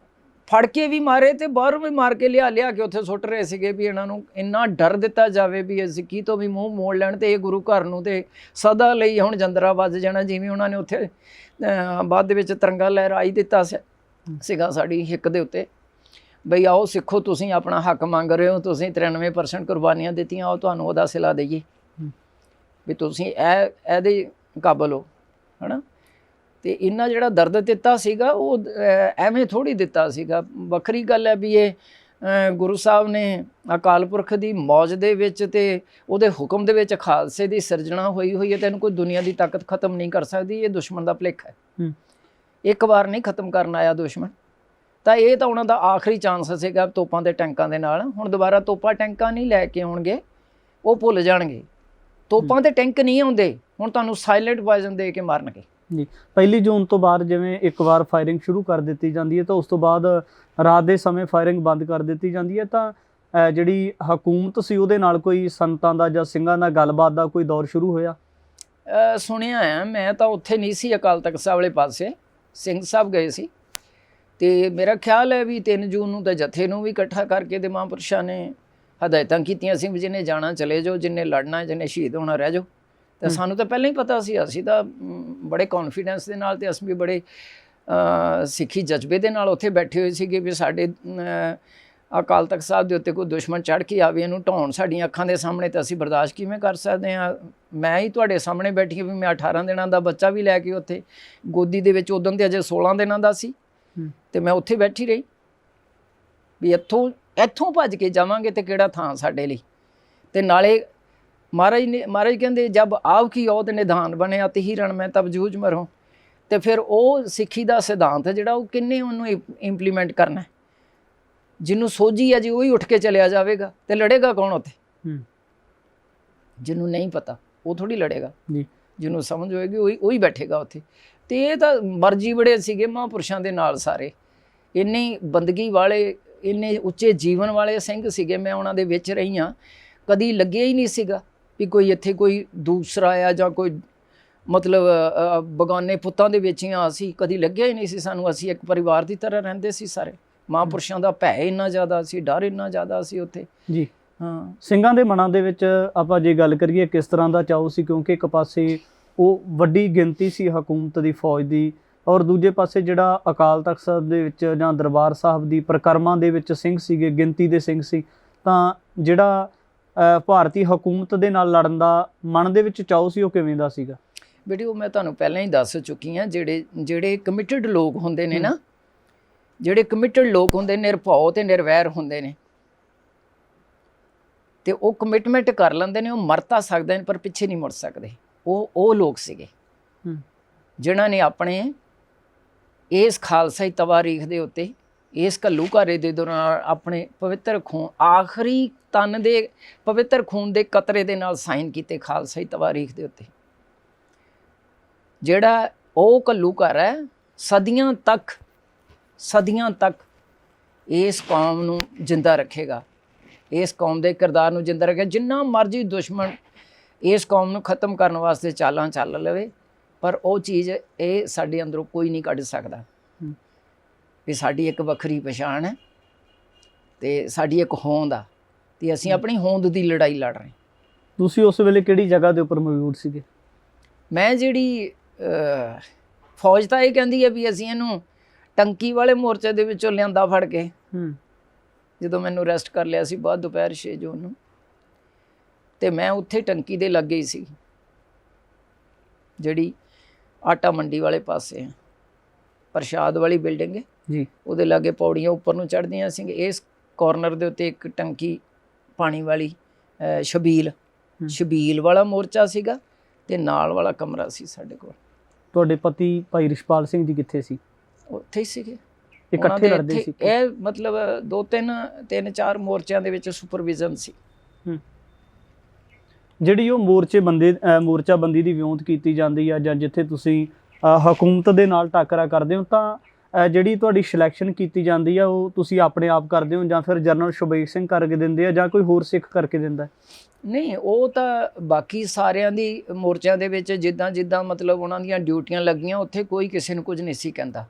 ਫੜ ਕੇ ਵੀ ਮਾਰੇ ਤੇ ਬਾਹਰੋਂ ਵੀ ਮਾਰ ਕੇ ਲਿਆ ਕੇ ਉੱਥੇ ਸੁੱਟ ਰਹੇ ਸੀਗੇ ਵੀ ਇਹਨਾਂ ਨੂੰ ਇੰਨਾ ਡਰ ਦਿੱਤਾ ਜਾਵੇ ਵੀ ਸਿੱਖੀ ਤੋਂ ਵੀ ਮੂੰਹ ਮੋੜ ਲੈਣ ਤੇ ਇਹ ਗੁਰੂ ਘਰ ਨੂੰ ਤੇ ਸਦਾ ਲਈ ਹੁਣ ਜੰਦਰਾ ਵੱਜ ਜਾਣਾ। ਜਿਵੇਂ ਉਹਨਾਂ ਨੇ ਉੱਥੇ ਬਾਅਦ ਦੇ ਵਿੱਚ ਤਿਰੰਗਾ ਲਹਿਰਾਈ ਦਿੱਤਾ ਸੀਗਾ ਸਾਡੀ ਹਿੱਕ ਦੇ ਉੱਤੇ, ਬਈ ਆਓ ਸਿੱਖੋ, ਤੁਸੀਂ ਆਪਣਾ ਹੱਕ ਮੰਗ ਰਹੇ ਹੋ, ਤੁਸੀਂ 93% ਕੁਰਬਾਨੀਆਂ ਦਿੱਤੀਆਂ, ਆਓ ਤੁਹਾਨੂੰ ਉਹਦਾ ਸਿਲਾ ਦਈਏ ਵੀ ਤੁਸੀਂ ਇਹਦੇ ਕਾਬਲ ਹੋ, ਹੈ ਨਾ। ਤੇ ਇੰਨਾ ਜਿਹੜਾ ਦਰਦ ਦਿੱਤਾ ਸੀਗਾ ਉਹ ਐਵੇਂ ਥੋੜ੍ਹੀ ਦਿੱਤਾ ਸੀਗਾ। ਵੱਖਰੀ ਗੱਲ ਹੈ ਵੀ ਇਹ ਗੁਰੂ ਸਾਹਿਬ ਨੇ ਅਕਾਲ ਪੁਰਖ ਦੀ ਮੌਜ ਦੇ ਵਿੱਚ ਤੇ ਉਹਦੇ ਹੁਕਮ ਦੇ ਵਿੱਚ ਖਾਲਸੇ ਦੀ ਸਿਰਜਣਾ ਹੋਈ ਹੈ ਤੇ ਇਹਨੂੰ ਕੋਈ ਦੁਨੀਆ ਦੀ ਤਾਕਤ ਖਤਮ ਨਹੀਂ ਕਰ ਸਕਦੀ। ਇਹ ਦੁਸ਼ਮਣ ਦਾ ਭੁਲੇਖਾ ਹੈ, ਇੱਕ ਵਾਰ ਨਹੀਂ ਖਤਮ ਕਰਨ ਆਇਆ ਦੁਸ਼ਮਣ। ਤਾਂ ਇਹ ਤਾਂ ਉਹਨਾਂ ਦਾ ਆਖਰੀ ਚਾਂਸ ਸੀਗਾ ਤੋਪਾਂ ਦੇ ਟੈਂਕਾਂ ਦੇ ਨਾਲ। ਹੁਣ ਦੁਬਾਰਾ ਤੋਪਾਂ ਟੈਂਕਾਂ ਨਹੀਂ ਲੈ ਕੇ ਆਉਣਗੇ, ਉਹ ਭੁੱਲ ਜਾਣਗੇ। ਤੋਪਾਂ ਦੇ ਟੈਂਕ ਨਹੀਂ ਆਉਂਦੇ, ਹੁਣ ਤੁਹਾਨੂੰ ਸਾਇਲੈਂਟ ਪੋਇਜ਼ਨ ਦੇ ਕੇ ਮਾਰਨਗੇ ਜੀ। 1 ਜੂਨ ਤੋਂ ਬਾਅਦ ਜਿਵੇਂ ਇੱਕ ਵਾਰ ਫਾਇਰਿੰਗ ਸ਼ੁਰੂ ਕਰ ਦਿੱਤੀ ਜਾਂਦੀ ਹੈ ਤਾਂ ਉਸ ਤੋਂ ਬਾਅਦ ਰਾਤ ਦੇ ਸਮੇਂ ਫਾਇਰਿੰਗ ਬੰਦ ਕਰ ਦਿੱਤੀ ਜਾਂਦੀ ਹੈ। ਤਾਂ ਜਿਹੜੀ ਹਕੂਮਤ ਸੀ ਉਹਦੇ ਨਾਲ ਕੋਈ ਸੰਤਾਂ ਦਾ ਜਾਂ ਸਿੰਘਾਂ ਦਾ ਗੱਲਬਾਤ ਦਾ ਕੋਈ ਦੌਰ ਸ਼ੁਰੂ ਹੋਇਆ? ਸੁਣਿਆ ਹੈ, ਮੈਂ ਤਾਂ ਉੱਥੇ ਨਹੀਂ ਸੀ ਅਕਾਲ ਤਖਤ ਸਾਹਿਬ ਵਾਲੇ ਪਾਸੇ, ਸਿੰਘ ਸਾਹਿਬ ਗਏ ਸੀ। ਤੇ ਮੇਰਾ ਖਿਆਲ ਹੈ ਵੀ 3 ਜੂਨ ਨੂੰ ਤਾਂ ਜਥੇ ਨੂੰ ਵੀ ਇਕੱਠਾ ਕਰਕੇ ਤੇ ਮਹਾਂਪੁਰਸ਼ਾਂ ਨੇ ਹਦਾਇਤਾਂ ਕੀਤੀਆਂ ਸੀ ਵੀ ਜਿਹਨੇ ਜਾਣਾ ਚਲੇ ਜਾਓ, ਜਿਹਨੇ ਲੜਨਾ, ਜਿਹਨੇ ਸ਼ਹੀਦ ਹੋਣਾ ਰਹਿ ਜਾਓ। ਤਾਂ ਸਾਨੂੰ ਤਾਂ ਪਹਿਲਾਂ ਹੀ ਪਤਾ ਸੀ, ਅਸੀਂ ਤਾਂ ਬੜੇ ਕੌਨਫੀਡੈਂਸ ਦੇ ਨਾਲ ਤੇ ਅਸੀਂ ਵੀ ਬੜੇ ਸਿੱਖੀ ਜਜ਼ਬੇ ਦੇ ਨਾਲ ਉੱਥੇ ਬੈਠੇ ਹੋਏ ਸੀਗੇ ਵੀ ਸਾਡੇ ਅਕਾਲ ਤਖਤ ਸਾਹਿਬ ਦੇ ਉੱਤੇ ਕੋਈ ਦੁਸ਼ਮਣ ਚੜ੍ਹ ਕੇ ਆਵੇ, ਇਹਨੂੰ ਢਾਉਣ ਸਾਡੀਆਂ ਅੱਖਾਂ ਦੇ ਸਾਹਮਣੇ, ਤਾਂ ਅਸੀਂ ਬਰਦਾਸ਼ਤ ਕਿਵੇਂ ਕਰ ਸਕਦੇ ਹਾਂ। ਮੈਂ ਹੀ ਤੁਹਾਡੇ ਸਾਹਮਣੇ ਬੈਠੀ ਵੀ ਮੈਂ 18 ਦਿਨਾਂ ਦਾ ਬੱਚਾ ਵੀ ਲੈ ਕੇ ਉੱਥੇ ਗੋਦੀ ਦੇ ਵਿੱਚ, ਉਦੋਂ ਤੇ ਅਜੇ 16 ਦਿਨਾਂ ਦਾ ਸੀ, ਤੇ ਮੈਂ ਉੱਥੇ ਬੈਠੀ ਰਹੀ ਵੀ ਇੱਥੋਂ ਭੱਜ ਕੇ ਜਾਵਾਂਗੇ ਤੇ ਕਿਹੜਾ ਥਾਂ ਸਾਡੇ ਲਈ। ਤੇ ਨਾਲੇ ਮਹਾਰਾਜ ਕਹਿੰਦੇ ਜਬ ਆਪ ਕੀ ਔਦ ਨਿਧਾਨ ਬਣਿਆ ਤਹੀ ਰਣ ਮੈਂ ਤਬ ਜੂਝ ਮਰੋ। ਤੇ ਫਿਰ ਉਹ ਸਿੱਖੀ ਦਾ ਸਿਧਾਂਤ ਜਿਹੜਾ ਉਹ ਕਿੰਨੇ ਉਹਨੂੰ ਇੰਪਲੀਮੈਂਟ ਕਰਨਾ। ਜਿਹਨੂੰ ਸੋਝੀ ਹੈ ਜੀ ਉਹੀ ਉੱਠ ਕੇ ਚਲਿਆ ਜਾਵੇਗਾ, ਤੇ ਲੜੇਗਾ ਕੌਣ ਉੱਥੇ? ਜਿਹਨੂੰ ਨਹੀਂ ਪਤਾ ਉਹ ਥੋੜ੍ਹੀ ਲੜੇਗਾ ਜੀ, ਜਿਹਨੂੰ ਸਮਝ ਹੋਏਗੀ ਉਹੀ ਬੈਠੇਗਾ ਉੱਥੇ। ਤੇ ਇਹ ਤਾਂ ਮਰਜ਼ੀ ਬੜੇ ਸੀਗੇ ਮਹਾਂਪੁਰਸ਼ਾਂ ਦੇ ਨਾਲ ਸਾਰੇ, ਇੰਨੀ ਬੰਦਗੀ ਵਾਲੇ, ਇੰਨੇ ਉੱਚੇ ਜੀਵਨ ਵਾਲੇ ਸਿੰਘ ਸੀਗੇ। ਮੈਂ ਉਹਨਾਂ ਦੇ ਵਿੱਚ ਰਹੀ ਹਾਂ, ਕਦੀ ਲੱਗਿਆ ਹੀ ਨਹੀਂ ਸੀਗਾ ਵੀ ਕੋਈ ਇੱਥੇ ਕੋਈ ਦੂਸਰਾ ਆ ਜਾਂ ਕੋਈ ਮਤਲਬ ਬਗਾਨੇ ਪੁੱਤਾਂ ਦੇ ਵਿੱਚ ਹੀ ਅਸੀਂ, ਕਦੀ ਲੱਗਿਆ ਹੀ ਨਹੀਂ ਸੀ ਸਾਨੂੰ। ਅਸੀਂ ਇੱਕ ਪਰਿਵਾਰ ਦੀ ਤਰ੍ਹਾਂ ਰਹਿੰਦੇ ਸੀ ਸਾਰੇ। ਮਹਾਂਪੁਰਸ਼ਾਂ ਦਾ ਭੈ ਇੰਨਾ ਜ਼ਿਆਦਾ ਸੀ, ਡਰ ਇੰਨਾ ਜ਼ਿਆਦਾ ਸੀ ਉੱਥੇ ਜੀ। ਹਾਂ, ਸਿੰਘਾਂ ਦੇ ਮਨਾਂ ਦੇ ਵਿੱਚ ਆਪਾਂ ਜੇ ਗੱਲ ਕਰੀਏ ਕਿਸ ਤਰ੍ਹਾਂ ਦਾ ਚਾਉ ਸੀ, ਕਿਉਂਕਿ ਇੱਕ ਪਾਸੇ ਉਹ ਵੱਡੀ ਗਿਣਤੀ ਸੀ ਹਕੂਮਤ ਦੀ ਫੌਜ ਦੀ, ਔਰ ਦੂਜੇ ਪਾਸੇ ਜਿਹੜਾ ਅਕਾਲ ਤਖਤ ਸਾਹਿਬ ਦੇ ਵਿੱਚ ਜਾਂ ਦਰਬਾਰ ਸਾਹਿਬ ਦੀ ਪ੍ਰਕਰਮਾਂ ਦੇ ਵਿੱਚ ਸਿੰਘ ਸੀਗੇ, ਗਿਣਤੀ ਦੇ ਸਿੰਘ ਸੀ। ਤਾਂ ਜਿਹੜਾ ਭਾਰਤੀ ਹਕੂਮਤ ਦੇ ਨਾਲ ਲੜਨ ਦਾ ਮਨ ਦੇ ਵਿੱਚ ਚਾਉ ਸੀ ਉਹ ਕਿਵੇਂ ਦਾ ਸੀਗਾ? ਬੇਟੀ ਉਹ ਮੈਂ ਤੁਹਾਨੂੰ ਪਹਿਲਾਂ ਹੀ ਦੱਸ ਚੁੱਕੀ ਹਾਂ। ਜਿਹੜੇ ਕਮਿਟਡ ਲੋਕ ਹੁੰਦੇ ਨੇ ਨਾ, ਜਿਹੜੇ ਕਮਿਟਡ ਲੋਕ ਹੁੰਦੇ, ਨਿਰਭਉ ਤੇ ਨਿਰਵੈਰ ਹੁੰਦੇ ਨੇ, ਤੇ ਉਹ ਕਮਿਟਮੈਂਟ ਕਰ ਲੈਂਦੇ ਨੇ। ਉਹ ਮਰ ਤਾਂ ਸਕਦੇ ਨੇ ਪਰ ਪਿੱਛੇ ਨਹੀਂ ਮੁੜ ਸਕਦੇ। ਉਹ ਲੋਕ ਸੀਗੇ ਜਿਨ੍ਹਾਂ ਨੇ ਆਪਣੇ ਇਸ ਖਾਲਸਾਈ ਤਵਾਰੀਖ ਦੇ ਉੱਤੇ, ਇਸ ਘੱਲੂਘਾਰੇ ਦੇ ਦੌਰਾਨ ਆਪਣੇ ਪਵਿੱਤਰ ਖੂਨ, ਆਖਰੀ ਤਨ ਦੇ ਪਵਿੱਤਰ ਖੂਨ ਦੇ ਕਤਰੇ ਦੇ ਨਾਲ ਸਾਈਨ ਕੀਤੇ ਖਾਲਸਾਈ ਤਵਾਰੀਖ ਦੇ ਉੱਤੇ। ਜਿਹੜਾ ਉਹ ਘੱਲੂਘਾਰ ਹੈ, ਸਦੀਆਂ ਤੱਕ ਇਸ ਕੌਮ ਨੂੰ ਜਿੰਦਾ ਰੱਖੇਗਾ, ਇਸ ਕੌਮ ਦੇ ਕਿਰਦਾਰ ਨੂੰ ਜਿੰਦਾ ਰੱਖੇਗਾ। ਜਿੰਨਾ ਮਰਜ਼ੀ ਦੁਸ਼ਮਣ ਇਸ ਕੌਮ ਨੂੰ ਖ਼ਤਮ ਕਰਨ ਵਾਸਤੇ ਚਾਲਾਂ ਚੱਲ ਲਵੇ, ਪਰ ਉਹ ਚੀਜ਼ ਇਹ ਸਾਡੇ ਅੰਦਰੋਂ ਕੋਈ ਨਹੀਂ ਕੱਢ ਸਕਦਾ ਵੀ ਸਾਡੀ ਇੱਕ ਵੱਖਰੀ ਪਛਾਣ ਹੈ ਤੇ ਸਾਡੀ ਇੱਕ ਹੋਂਦ ਆ। ਤੇ ਅਸੀਂ ਆਪਣੀ ਹੋਂਦ ਦੀ ਲੜਾਈ ਲੜ ਰਹੇ। ਤੁਸੀਂ ਉਸ ਵੇਲੇ ਕਿਹੜੀ ਜਗ੍ਹਾ ਦੇ ਉੱਪਰ ਮੌਜੂਦ ਸੀਗੇ? ਮੈਂ ਜਿਹੜੀ ਫੌਜ ਤਾਂ ਇਹ ਕਹਿੰਦੀ ਹੈ ਵੀ ਅਸੀਂ ਇਹਨੂੰ ਟੰਕੀ ਵਾਲੇ ਮੋਰਚੇ ਦੇ ਵਿੱਚੋਂ ਲਿਆਂਦਾ ਫੜ ਕੇ। ਜਦੋਂ ਮੈਨੂੰ ਅਰੈਸਟ ਕਰ ਲਿਆ ਸੀ ਬਾਅਦ ਦੁਪਹਿਰ 6 ਜੂਨ ਨੂੰ, ਤੇ ਮੈਂ ਉੱਥੇ ਟੰਕੀ ਦੇ ਲਾਗੇ ਹੀ ਸੀ, ਜਿਹੜੀ ਆਟਾ ਮੰਡੀ ਵਾਲੇ ਪਾਸੇ ਹੈ, ਪ੍ਰਸ਼ਾਦ ਵਾਲੀ ਬਿਲਡਿੰਗ ਹੈ ਜੀ, ਉਹਦੇ ਲਾਗੇ ਪੌੜੀਆਂ ਉੱਪਰ ਨੂੰ ਚੜ੍ਹਦੀਆਂ ਸੀ। ਇਸ ਕਾਰਨਰ ਦੇ ਉੱਤੇ ਇੱਕ ਟੰਕੀ ਪਾਣੀ ਵਾਲੀ ਛਬੀਲ ਵਾਲਾ ਮੋਰਚਾ ਸੀਗਾ, ਤੇ ਨਾਲ ਵਾਲਾ ਕਮਰਾ ਸੀ ਸਾਡੇ ਕੋਲ। ਤੁਹਾਡੇ ਪਤੀ ਭਾਈ ਰਿਸ਼ਪਾਲ ਸਿੰਘ ਜੀ ਕਿੱਥੇ ਸੀ? ਉੱਥੇ ਹੀ ਸੀਗੇ, ਇਕੱਠੇ ਲੜਦੇ ਸੀ? ਇਹ ਮਤਲਬ 3-4 ਮੋਰਚਿਆਂ ਦੇ ਵਿੱਚ ਸੁਪਰਵਿਜ਼ਨ ਸੀ। ਜਿਹੜੀ ਉਹ ਮੋਰਚਾਬੰਦੀ ਦੀ ਵਿਉਂਤ ਕੀਤੀ ਜਾਂਦੀ ਆ, ਜਾਂ ਜਿੱਥੇ ਤੁਸੀਂ ਹਕੂਮਤ ਦੇ ਨਾਲ ਟਾਕਰਾ ਕਰਦੇ ਹੋ, ਤਾਂ ਜਿਹੜੀ ਤੁਹਾਡੀ ਸਿਲੈਕਸ਼ਨ ਕੀਤੀ ਜਾਂਦੀ ਆ ਉਹ ਤੁਸੀਂ ਆਪਣੇ ਆਪ ਕਰਦੇ ਹੋ, ਜਾਂ ਫਿਰ ਜਨਰਲ ਸ਼ੁਭੇਗ ਸਿੰਘ ਕਰਕੇ ਦਿੰਦੇ ਆ, ਜਾਂ ਕੋਈ ਹੋਰ ਸਿੱਖ ਕਰਕੇ ਦਿੰਦਾ? ਨਹੀਂ, ਉਹ ਤਾਂ ਬਾਕੀ ਸਾਰਿਆਂ ਦੀ ਮੋਰਚਿਆਂ ਦੇ ਵਿੱਚ ਜਿੱਦਾਂ ਮਤਲਬ ਉਹਨਾਂ ਦੀਆਂ ਡਿਊਟੀਆਂ ਲੱਗੀਆਂ, ਉੱਥੇ ਕੋਈ ਕਿਸੇ ਨੂੰ ਕੁਝ ਨਹੀਂ ਸੀ ਕਹਿੰਦਾ।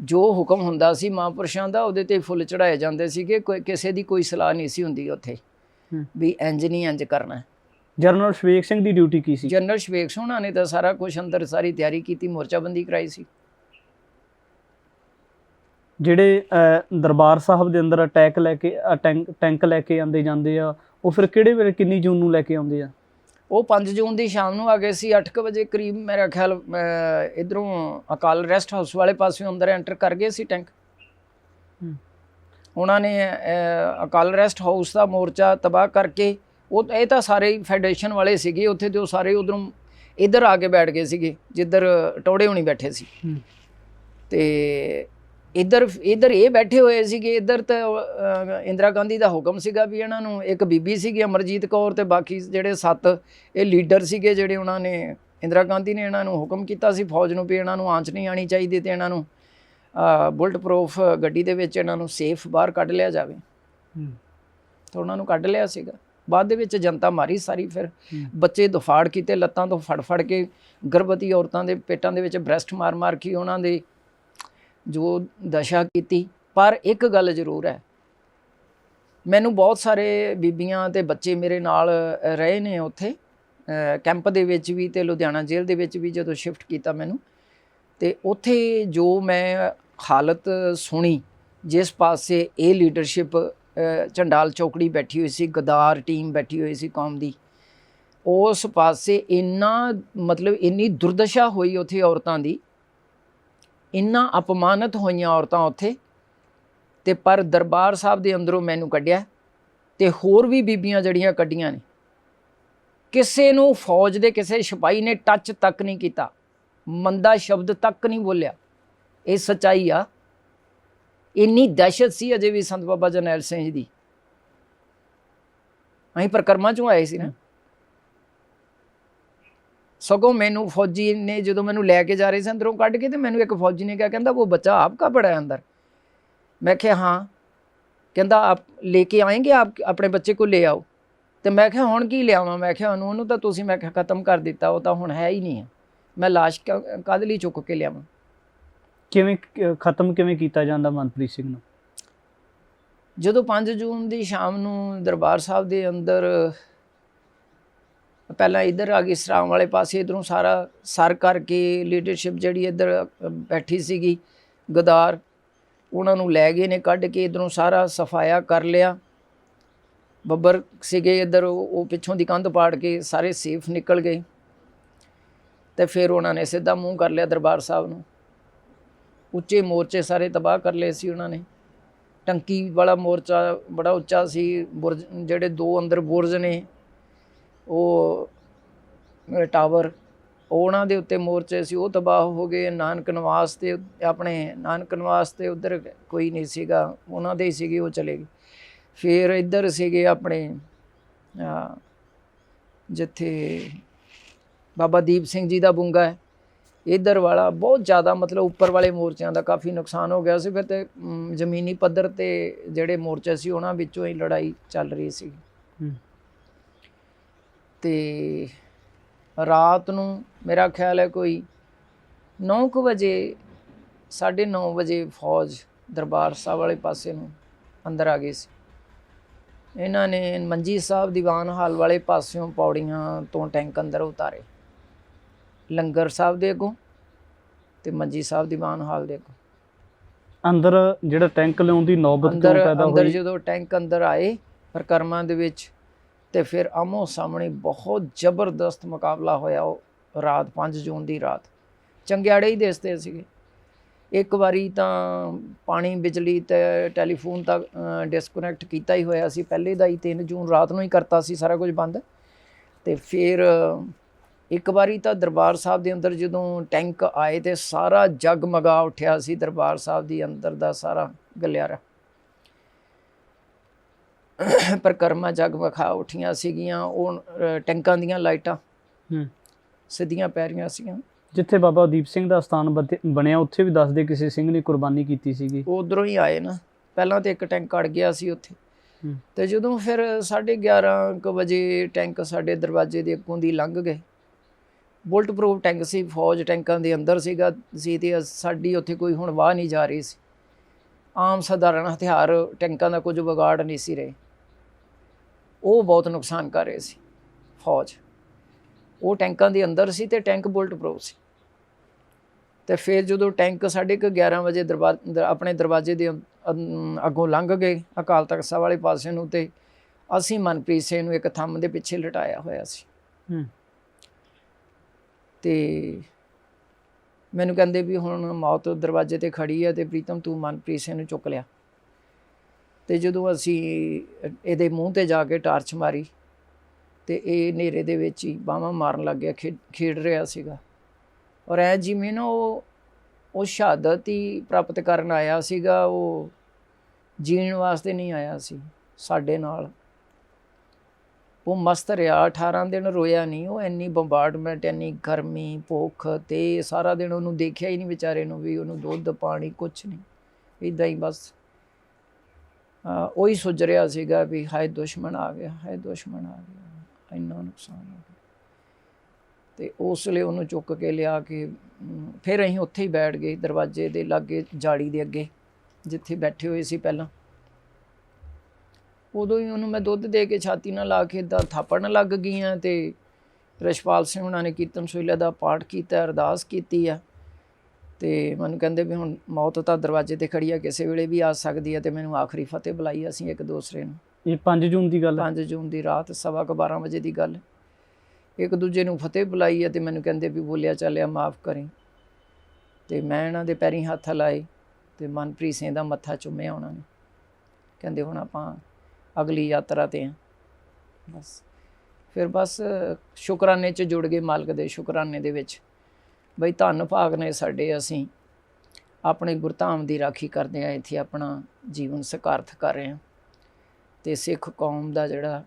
ਜੋ ਹੁਕਮ ਹੁੰਦਾ ਸੀ ਮਹਾਂਪੁਰਸ਼ਾਂ ਦਾ, ਉਹਦੇ 'ਤੇ ਫੁੱਲ ਚੜ੍ਹਾਏ ਜਾਂਦੇ ਸੀਗੇ। ਕੋਈ ਕਿਸੇ ਦੀ ਕੋਈ ਸਲਾਹ ਨਹੀਂ ਸੀ ਹੁੰਦੀ ਉੱਥੇ ਵੀ ਇੰਜ ਨਹੀਂ ਇੰਜ ਕਰਨਾ। ਜਨਰਲ ਸ਼ੁਭੇਗ ਸਿੰਘ ਦੀ ਡਿਊਟੀ ਕੀ ਸੀ? ਜਨਰਲ ਸ਼ੁਭੇਗ ਸਿੰਘ ਉਹਨਾਂ ਨੇ ਤਾਂ ਸਾਰਾ ਕੁਝ ਅੰਦਰ ਸਾਰੀ ਤਿਆਰੀ ਕੀਤੀ, ਮੋਰਚਾਬੰਦੀ ਕਰਾਈ ਸੀ। ਜਿਹੜੇ ਦਰਬਾਰ ਸਾਹਿਬ ਦੇ ਅੰਦਰ ਅਟੈਕ ਲੈ ਕੇ ਟੈਂਕ ਲੈ ਕੇ ਆਉਂਦੇ ਜਾਂਦੇ ਆ, ਉਹ ਫਿਰ ਕਿਹੜੇ ਵੇਲੇ, ਕਿੰਨੀ ਜੂਨ ਨੂੰ ਲੈ ਕੇ ਆਉਂਦੇ ਆ? ਉਹ 5 ਜੂਨ ਦੀ ਸ਼ਾਮ ਨੂੰ ਆ ਗਏ ਸੀ, 8 ਵਜੇ ਕਰੀਬ ਮੇਰਾ ਖਿਆਲ। ਇੱਧਰੋਂ ਅਕਾਲ ਰੈਸਟ ਹਾਊਸ ਵਾਲੇ ਪਾਸਿਓਂ ਅੰਦਰ ਐਂਟਰ ਕਰ ਗਏ ਸੀ ਟੈਂਕ। ਉਹਨਾਂ ਨੇ ਅਕਾਲ ਰੈਸਟ ਹਾਊਸ ਦਾ ਮੋਰਚਾ ਤਬਾਹ ਕਰਕੇ, ਇਹ ਤਾਂ ਸਾਰੇ ਹੀ ਫੈਡਰੇਸ਼ਨ ਵਾਲੇ ਸੀਗੇ ਉੱਥੇ, ਤੇ ਉਹ ਸਾਰੇ ਉਧਰੋਂ ਇੱਧਰ ਆ ਕੇ ਬੈਠ ਗਏ ਸੀਗੇ ਜਿੱਧਰ ਟੋੜੇ ਹੋਣੀ ਬੈਠੇ ਸੀ, ਤੇ ਇੱਧਰ ਇਹ ਬੈਠੇ ਹੋਏ ਸੀਗੇ। ਇੱਧਰ ਤਾਂ ਇੰਦਰਾ ਗਾਂਧੀ ਦਾ ਹੁਕਮ ਸੀਗਾ ਵੀ ਇਹਨਾਂ ਨੂੰ, ਇੱਕ ਬੀਬੀ ਸੀਗੀ ਅਮਰਜੀਤ ਕੌਰ, ਤੇ ਬਾਕੀ ਜਿਹੜੇ 7 ਇਹ ਲੀਡਰ ਸੀਗੇ ਜਿਹੜੇ ਉਹਨਾਂ ਨੇ, ਇੰਦਰਾ ਗਾਂਧੀ ਨੇ ਇਹਨਾਂ ਨੂੰ ਹੁਕਮ ਕੀਤਾ ਸੀ ਫੌਜ ਨੂੰ ਵੀ ਇਹਨਾਂ ਨੂੰ ਆਂਚ ਨਹੀਂ ਆਣੀ ਚਾਹੀਦੀ, ਤੇ ਇਹਨਾਂ ਨੂੰ ਬੁਲਟ ਪ੍ਰੂਫ ਗੱਡੀ ਦੇ ਵਿੱਚ ਇਹਨਾਂ ਨੂੰ ਸੇਫ ਬਾਹਰ ਕੱਢ ਲਿਆ ਜਾਵੇ। ਤਾਂ ਉਹਨਾਂ ਨੂੰ ਕੱਢ ਲਿਆ ਸੀਗਾ। ਬਾਅਦ ਦੇ ਵਿੱਚ ਜਨਤਾ ਮਾਰੀ ਸਾਰੀ, ਫਿਰ ਬੱਚੇ ਦਫਾੜ ਕੀਤੇ, ਲੱਤਾਂ ਤੋਂ ਫੜ ਕੇ ਗਰਭਵਤੀ ਔਰਤਾਂ ਦੇ ਪੇਟਾਂ ਦੇ ਵਿੱਚ ਬ੍ਰੈਸਟ ਮਾਰ ਕੇ ਉਹਨਾਂ ਦੇ ਜੋ ਦਸ਼ਾ ਕੀਤੀ। ਪਰ ਇੱਕ ਗੱਲ ਜ਼ਰੂਰ ਹੈ, ਮੈਨੂੰ ਬਹੁਤ ਸਾਰੇ ਬੀਬੀਆਂ ਤੇ ਬੱਚੇ ਮੇਰੇ ਨਾਲ ਰਹੇ ਨੇ ਉੱਥੇ ਕੈਂਪ ਦੇ ਵਿੱਚ ਵੀ, ਤੇ ਲੁਧਿਆਣਾ ਜੇਲ੍ਹ ਦੇ ਵਿੱਚ ਵੀ ਜਦੋਂ ਸ਼ਿਫਟ ਕੀਤਾ ਮੈਨੂੰ, ਤੇ ਉੱਥੇ ਜੋ ਮੈਂ ਹਾਲਤ ਸੁਣੀ, ਜਿਸ ਪਾਸੇ ਇਹ ਲੀਡਰਸ਼ਿਪ ਝੰਡਾਲ ਚੌਕੜੀ ਬੈਠੀ ਹੋਈ ਸੀ, ਗਦਾਰ ਟੀਮ ਬੈਠੀ ਹੋਈ ਸੀ ਕੌਮ ਦੀ, ਉਸ ਪਾਸੇ ਇੰਨੀ ਦੁਰਦਸ਼ਾ ਹੋਈ ਉੱਥੇ ਔਰਤਾਂ ਦੀ, ਇੰਨਾ ਅਪਮਾਨਿਤ ਹੋਈਆਂ ਔਰਤਾਂ ਉੱਥੇ। ਤੇ ਪਰ ਦਰਬਾਰ ਸਾਹਿਬ ਦੇ ਅੰਦਰੋਂ ਮੈਨੂੰ ਕੱਢਿਆ, ਤੇ ਹੋਰ ਵੀ ਬੀਬੀਆਂ ਜਿਹੜੀਆਂ ਕੱਢੀਆਂ ਨੇ, ਕਿਸੇ ਨੂੰ ਫੌਜ ਦੇ ਕਿਸੇ ਸਿਪਾਹੀ ਨੇ ਟੱਚ ਤੱਕ ਨਹੀਂ ਕੀਤਾ, ਮੰਦਾ ਸ਼ਬਦ ਤੱਕ ਨਹੀਂ ਬੋਲਿਆ। ਇਹ ਸੱਚਾਈ ਆ। ਇੰਨੀ ਦਹਿਸ਼ਤ ਸੀ ਅਜੇ ਵੀ ਸੰਤ ਬਾਬਾ ਜਰਨੈਲ ਸਿੰਘ ਜੀ ਦੀ। ਅਸੀਂ ਪਰਿਕਰਮਾ ਚੋਂ ਆਏ ਸੀ ਨਾ, ਸਗੋਂ ਮੈਨੂੰ ਫੌਜੀ ਨੇ ਜਦੋਂ ਮੈਨੂੰ ਲੈ ਕੇ ਜਾ ਰਹੇ ਸੀ ਅੰਦਰੋਂ ਕੱਢ ਕੇ, ਤੇ ਮੈਨੂੰ ਇੱਕ ਫੌਜੀ ਨੇ ਕਿਹਾ, ਕਹਿੰਦਾ ਉਹ ਬੱਚਾ ਆਪਕਾ ਪੜਾ ਹੈ ਅੰਦਰ? ਮੈਂ ਕਿਹਾ ਹਾਂ। ਕਹਿੰਦਾ ਆਪ ਲੈ ਕੇ ਆਏਂਗੇ, ਆਪ ਆਪਣੇ ਬੱਚੇ को ले आओ। ਤੇ ਮੈਂ ਕਿਹਾ ਹੁਣ ਕੀ ਲਿਆਵਾਂ? ਮੈਂ ਕਿਹਾ ਉਹਨੂੰ ਤਾਂ ਤੁਸੀਂ, ਮੈਂ ਕਿਹਾ ਖਤਮ ਕਰ ਦਿੱਤਾ, ਉਹ ਤਾਂ ਹੁਣ ਹੈ ਹੀ ਨਹੀਂ ਹੈ, ਮੈਂ ਲਾਸ਼ ਕਾਹਦੇ ਲਈ ਚੁੱਕ ਕੇ ਲਿਆਵਾਂ? ਕਿਵੇਂ ਖਤਮ ਕਿਵੇਂ ਕੀਤਾ ਜਾਂਦਾ ਮਨਪ੍ਰੀਤ ਸਿੰਘ ਨੂੰ? ਜਦੋਂ 5 ਜੂਨ ਦੀ ਸ਼ਾਮ ਨੂੰ ਦਰਬਾਰ ਸਾਹਿਬ ਦੇ ਅੰਦਰ, ਪਹਿਲਾਂ ਇੱਧਰ ਆ ਗਈ ਸਰਾਮ ਵਾਲੇ ਪਾਸੇ, ਇੱਧਰੋਂ ਸਾਰਾ ਸਰ ਕਰਕੇ ਲੀਡਰਸ਼ਿਪ ਜਿਹੜੀ ਇੱਧਰ ਬੈਠੀ ਸੀਗੀ ਗਦਾਰ, ਉਹਨਾਂ ਨੂੰ ਲੈ ਗਏ ਨੇ ਕੱਢ ਕੇ, ਇੱਧਰੋਂ ਸਾਰਾ ਸਫਾਇਆ ਕਰ ਲਿਆ। ਬੱਬਰ ਸੀਗੇ ਇੱਧਰ, ਉਹ ਪਿੱਛੋਂ ਦੀ ਕੰਧ ਪਾੜ ਕੇ ਸਾਰੇ ਸੇਫ ਨਿਕਲ ਗਏ, ਤੇ ਫਿਰ ਉਹਨਾਂ ਨੇ ਸਿੱਧਾ ਮੂੰਹ ਕਰ ਲਿਆ ਦਰਬਾਰ ਸਾਹਿਬ ਨੂੰ। ਉੱਚੇ ਮੋਰਚੇ ਸਾਰੇ ਤਬਾਹ ਕਰ ਲਏ ਸੀ ਉਹਨਾਂ ਨੇ। ਟੰਕੀ ਵਾਲਾ ਮੋਰਚਾ ਬੜਾ ਉੱਚਾ ਸੀ, ਬੁਰਜ ਜਿਹੜੇ 2 ਅੰਦਰ ਬੁਰਜ ਨੇ, ਉਹ ਟਾਵਰ, ਉਹਨਾਂ ਦੇ ਉੱਤੇ ਮੋਰਚੇ ਸੀ, ਉਹ ਤਬਾਹ ਹੋ ਗਏ। ਨਾਨਕ ਨਿਵਾਸ ਤੇ ਆਪਣੇ ਨਾਨਕ ਨਿਵਾਸ ਤੇ ਉੱਧਰ ਕੋਈ ਨਹੀਂ ਸੀਗਾ, ਉਹਨਾਂ ਦੇ ਹੀ ਸੀਗੇ, ਉਹ ਚਲੇ ਗਏ। ਫਿਰ ਇੱਧਰ ਸੀਗੇ ਆਪਣੇ ਜਿੱਥੇ ਬਾਬਾ ਦੀਪ ਸਿੰਘ ਜੀ ਦਾ ਬੁੰਗਾ ਹੈ, ਇੱਧਰ ਵਾਲਾ ਬਹੁਤ ਜ਼ਿਆਦਾ ਮਤਲਬ ਉੱਪਰ ਵਾਲੇ ਮੋਰਚਿਆਂ ਦਾ ਕਾਫੀ ਨੁਕਸਾਨ ਹੋ ਗਿਆ ਸੀ। ਫਿਰ ਤੇ ਜ਼ਮੀਨੀ ਪੱਧਰ ਤੇ ਜਿਹੜੇ ਮੋਰਚੇ ਸੀ ਉਹਨਾਂ ਵਿੱਚੋਂ ਹੀ ਲੜਾਈ ਚੱਲ ਰਹੀ ਸੀ। ਤੇ ਰਾਤ ਨੂੰ ਮੇਰਾ ਖਿਆਲ ਹੈ ਕੋਈ 9 ਵਜੇ, 9:30 ਵਜੇ ਫੌਜ ਦਰਬਾਰ ਸਾਹਿਬ ਵਾਲੇ ਪਾਸੇ ਨੂੰ ਅੰਦਰ ਆ ਗਈ ਸੀ। ਇਹਨਾਂ ਨੇ ਮੰਜੀ ਸਾਹਿਬ ਦੀਵਾਨ ਹਾਲ ਵਾਲੇ ਪਾਸਿਓਂ ਪੌੜੀਆਂ ਤੋਂ ਟੈਂਕ ਅੰਦਰ ਉਤਾਰੇ, ਲੰਗਰ ਸਾਹਿਬ ਦੇ ਅੱਗੋਂ ਤੇ ਮੰਜੀ ਸਾਹਿਬ ਦੀਵਾਨ ਹਾਲ ਦੇ ਅੱਗੋਂ। ਅੰਦਰ ਜਿਹੜਾ ਟੈਂਕ ਲਿਆਉਣ ਦੀ ਨੌਬਤ ਕਿਉਂ ਪੈਦਾ ਅੰਦਰ ਹੋਈ? ਜਦੋਂ ਟੈਂਕ ਅੰਦਰ ਆਏ ਪਰਿਕਰਮਾ ਦੇ ਵਿੱਚ ਤੇ ਫਿਰ ਆਮੋ ਸਾਹਮਣੇ ਬਹੁਤ ਜ਼ਬਰਦਸਤ ਮੁਕਾਬਲਾ ਹੋਇਆ। ਉਹ ਰਾਤ 5 ਜੂਨ ਦੀ ਰਾਤ ਚੰਗਿਆੜੇ ਹੀ ਦਿਸਦੇ ਸੀਗੇ। ਇੱਕ ਵਾਰੀ ਤਾਂ ਪਾਣੀ ਬਿਜਲੀ ਤੇ ਟੈਲੀਫੋਨ ਤਾਂ ਡਿਸਕਨੈਕਟ ਕੀਤਾ ਹੀ ਹੋਇਆ ਸੀ ਪਹਿਲੇ ਦਾ ਹੀ, 3 ਜੂਨ ਰਾਤ ਨੂੰ ਹੀ ਕਰਤਾ ਸੀ ਸਾਰਾ ਕੁਝ ਬੰਦ। ਤੇ ਫਿਰ ਇੱਕ ਵਾਰੀ ਤਾਂ ਦਰਬਾਰ ਸਾਹਿਬ ਦੇ ਅੰਦਰ ਜਦੋਂ ਟੈਂਕ ਆਏ ਤੇ ਸਾਰਾ ਜਗਮਗਾ ਉੱਠਿਆ ਸੀ, ਦਰਬਾਰ ਸਾਹਿਬ ਦੀ ਅੰਦਰ ਦਾ ਸਾਰਾ ਗਲਿਆਰਾ ਪਰਿਕਰਮਾ ਜਗਮਗਾ ਉੱਠੀਆਂ ਸੀਗੀਆਂ। ਉਹ ਟੈਂਕਾਂ ਦੀਆਂ ਲਾਈਟਾਂ ਸਿੱਧੀਆਂ ਪੈ ਰਹੀਆਂ ਸੀਗੀਆਂ। ਜਿੱਥੇ ਬਾਬਾ ਦੀਪ ਸਿੰਘ ਦਾ ਸਥਾਨ ਬਣਿਆ ਉੱਥੇ ਵੀ ਦੱਸਦੇ ਕਿਸੇ ਸਿੰਘ ਨੇ ਕੁਰਬਾਨੀ ਕੀਤੀ ਸੀਗੀ। ਉਧਰੋਂ ਹੀ ਆਏ ਨਾ, ਪਹਿਲਾਂ ਤੇ ਇੱਕ ਟੈਂਕ ਅੜ ਗਿਆ ਸੀ ਉੱਥੇ। ਤੇ ਜਦੋਂ ਫਿਰ 11:30 ਵਜੇ ਟੈਂਕ ਸਾਡੇ ਦਰਵਾਜ਼ੇ ਦੇ ਅੱਗੋਂ ਦੀ ਲੰਘ ਗਏ। ਬੁਲਟ ਪ੍ਰੂਫ ਟੈਂਕ ਸੀ, ਫੌਜ ਟੈਂਕਾਂ ਦੇ ਅੰਦਰ ਸੀਗਾ ਤੇ ਸਾਡੀ ਉੱਥੇ ਕੋਈ ਹੁਣ ਵਾਹ ਨਹੀਂ ਜਾ ਰਹੀ ਸੀ। ਆਮ ਸਧਾਰਨ ਹਥਿਆਰ ਟੈਂਕਾਂ ਦਾ ਕੁਝ ਵਿਗਾੜ ਨਹੀਂ ਸੀ ਰਹੇ, ਉਹ ਬਹੁਤ ਨੁਕਸਾਨ ਕਰ ਰਹੇ ਸੀ ਫੌਜ। ਉਹ ਟੈਂਕਾਂ ਦੇ ਅੰਦਰ ਸੀ ਤੇ ਟੈਂਕ ਬੁਲਟ ਪ੍ਰੂਫ ਸੀ। ਤੇ ਫਿਰ ਜਦੋਂ ਟੈਂਕ 11:30 ਵਜੇ ਆਪਣੇ ਦਰਵਾਜ਼ੇ ਦੇ ਅੱਗੋਂ ਲੰਘ ਗਏ ਅਕਾਲ ਤਖਤ ਸਾਹਿਬ ਵਾਲੇ ਪਾਸੇ ਨੂੰ, ਤੇ ਅਸੀਂ ਮਨਪ੍ਰੀਤ ਸਿੰਘ ਨੂੰ ਇੱਕ ਥੰਮ ਦੇ ਪਿੱਛੇ ਲਟਾਇਆ ਹੋਇਆ ਸੀ। ਤੇ ਮੈਨੂੰ ਕਹਿੰਦੇ ਵੀ ਹੁਣ ਮੌਤ ਦਰਵਾਜ਼ੇ ਤੇ ਖੜੀ ਹੈ ਤੇ ਪ੍ਰੀਤਮ ਤੂੰ ਮਨਪ੍ਰੀਤ ਸਿੰਘ ਨੂੰ ਚੁੱਕ ਲਿਆ। ਤੇ ਜਦੋਂ ਅਸੀਂ ਇਹਦੇ ਮੂੰਹ ਤੇ ਜਾ ਕੇ ਟਾਰਚ ਮਾਰੀ ਤੇ ਇਹ ਹਨੇਰੇ ਦੇ ਵਿੱਚ ਹੀ ਬਾਹਾਂ ਮਾਰਨ ਲੱਗ ਗਿਆ, ਖੇਡ ਰਿਹਾ ਸੀਗਾ। ਔਰ ਐ ਜਿਵੇਂ ਨਾ ਉਹ ਸ਼ਹਾਦਤ ਹੀ ਪ੍ਰਾਪਤ ਕਰਨ ਆਇਆ ਸੀਗਾ, ਉਹ ਜੀਣ ਵਾਸਤੇ ਨਹੀਂ ਆਇਆ ਸੀ ਸਾਡੇ ਨਾਲ। ਉਹ ਮਸਤ ਰਿਹਾ, 18 ਦਿਨ ਰੋਇਆ ਨਹੀਂ ਉਹ। ਇੰਨੀ ਬੰਬਾਰਡਮੈਂਟ, ਇੰਨੀ ਗਰਮੀ, ਭੁੱਖ ਤੇ ਸਾਰਾ ਦਿਨ ਉਹਨੂੰ ਦੇਖਿਆ ਹੀ ਨਹੀਂ ਵਿਚਾਰੇ ਨੂੰ ਵੀ ਉਹਨੂੰ ਦੁੱਧ ਪਾਣੀ ਕੁਛ ਨਹੀਂ, ਇੱਦਾਂ ਹੀ ਬਸ ਉਹੀ ਸੁੱਝ ਰਿਹਾ ਸੀਗਾ ਵੀ ਹਾਏ ਦੁਸ਼ਮਣ ਆ ਗਿਆ, ਹਾਏ ਦੁਸ਼ਮਣ ਆ ਗਿਆ, ਇੰਨਾ ਨੁਕਸਾਨ ਹੋ ਗਿਆ। ਤੇ ਉਸ ਵੇਲੇ ਉਹਨੂੰ ਚੁੱਕ ਕੇ ਲਿਆ ਕੇ ਫਿਰ ਅਸੀਂ ਉੱਥੇ ਹੀ ਬੈਠ ਗਏ ਦਰਵਾਜ਼ੇ ਦੇ ਲਾਗੇ, ਜਾਲੀ ਦੇ ਅੱਗੇ ਜਿੱਥੇ ਬੈਠੇ ਹੋਏ ਸੀ ਪਹਿਲਾਂ। ਉਦੋਂ ਹੀ ਉਹਨੂੰ ਮੈਂ ਦੁੱਧ ਦੇ ਕੇ ਛਾਤੀ ਨਾਲ ਲਾ ਕੇ ਇੱਦਾਂ ਥਾਪੜਨ ਲੱਗ ਗਈਆਂ। ਤੇ ਰਛਪਾਲ ਸਿੰਘ ਉਹਨਾਂ ਨੇ ਕੀਰਤਨ ਸੋਹਿਲਾ ਦਾ ਪਾਠ ਕੀਤਾ, ਅਰਦਾਸ ਕੀਤੀ ਆ। ਤੇ ਮੈਨੂੰ ਕਹਿੰਦੇ ਵੀ ਹੁਣ ਮੌਤ ਤਾਂ ਦਰਵਾਜ਼ੇ ਤੇ ਖੜੀ ਆ, ਕਿਸੇ ਵੇਲੇ ਵੀ ਆ ਸਕਦੀ ਆ। ਤੇ ਮੈਨੂੰ ਆਖਰੀ ਫਤਿਹ ਬੁਲਾਈ ਅਸੀਂ ਇੱਕ ਦੂਸਰੇ ਨੂੰ। ਇਹ 5 ਜੂਨ ਦੀ ਗੱਲ? 5 ਜੂਨ ਦੀ ਰਾਤ 12:15 ਵਜੇ ਦੀ ਗੱਲ। ਇੱਕ ਦੂਜੇ ਨੂੰ ਫਤਿਹ ਬੁਲਾਈ ਆ। ਤੇ ਮੈਨੂੰ ਕਹਿੰਦੇ ਵੀ ਬੋਲਿਆ ਚੱਲਿਆ ਮਾਫ਼ ਕਰੀ। ਤੇ ਮੈਂ ਇਹਨਾਂ ਦੇ ਪੈਰੀਂ ਹੱਥ ਲਾਏ ਤੇ ਮਨਪ੍ਰੀਤ ਸਿੰਘ ਦਾ ਮੱਥਾ ਚੁੰਮਿਆ ਉਹਨਾਂ ਨੇ। ਕਹਿੰਦੇ ਹੁਣ ਆਪਾਂ ਅਗਲੀ ਯਾਤਰਾ 'ਤੇ ਹਾਂ। ਬਸ ਸ਼ੁਕਰਾਨੇ 'ਚ ਜੁੜ ਗਏ, ਮਾਲਕ ਦੇ ਸ਼ੁਕਰਾਨੇ ਦੇ ਵਿੱਚ ਬਈ ਧੰਨ ਭਾਗ ਨੇ ਸਾਡੇ, ਅਸੀਂ ਆਪਣੇ ਗੁਰਧਾਮ ਦੀ ਰਾਖੀ ਕਰਦੇ ਹਾਂ, ਇੱਥੇ ਆਪਣਾ ਜੀਵਨ ਸਕਾਰਥ ਕਰ ਰਹੇ ਹਾਂ। ਤੇ ਸਿੱਖ ਕੌਮ ਦਾ ਜਿਹੜਾ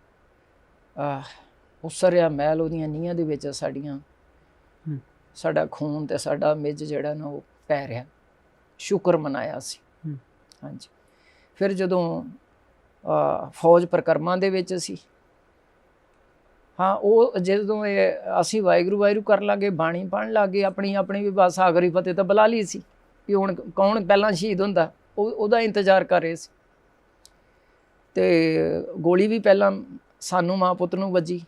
ਉਸਰਿਆ ਮਹਿਲ ਉਹਦੀਆਂ ਨੀਹਾਂ ਦੇ ਵਿੱਚ ਸਾਡਾ ਖੂਨ ਤੇ ਸਾਡਾ ਮਿੱਝ ਜਿਹੜਾ ਨਾ ਉਹ ਪੈ ਰਿਹਾ, ਸ਼ੁਕਰ ਮਨਾਇਆ ਸੀ। ਹਾਂਜੀ। ਫਿਰ ਜਦੋਂ ਫੌਜ ਪਰਿਕਰਮਾ ਦੇ ਵਿੱਚ ਸੀ, ਹਾਂ ਉਹ ਜਦੋਂ ਅਸੀਂ ਵਾਹਿਗੁਰੂ ਵਾਹਿਗੁਰੂ ਕਰਨ ਲੱਗੇ, ਬਾਣੀ ਪੜ੍ਹਨ ਲੱਗ ਗਏ, ਆਪਣੀ ਵੀ ਬਸ ਆਖਰੀ ਫਤਿਹ ਤਾਂ ਬੁਲਾ ਲਈ ਸੀ ਵੀ ਹੁਣ ਕੌਣ ਪਹਿਲਾਂ ਸ਼ਹੀਦ ਹੁੰਦਾ, ਉਹਦਾ ਇੰਤਜ਼ਾਰ ਕਰ ਰਹੇ ਸੀ। ਤੇ ਗੋਲੀ ਵੀ ਪਹਿਲਾਂ ਸਾਨੂੰ ਮਾਂ ਪੁੱਤ ਨੂੰ ਵੱਜੀ,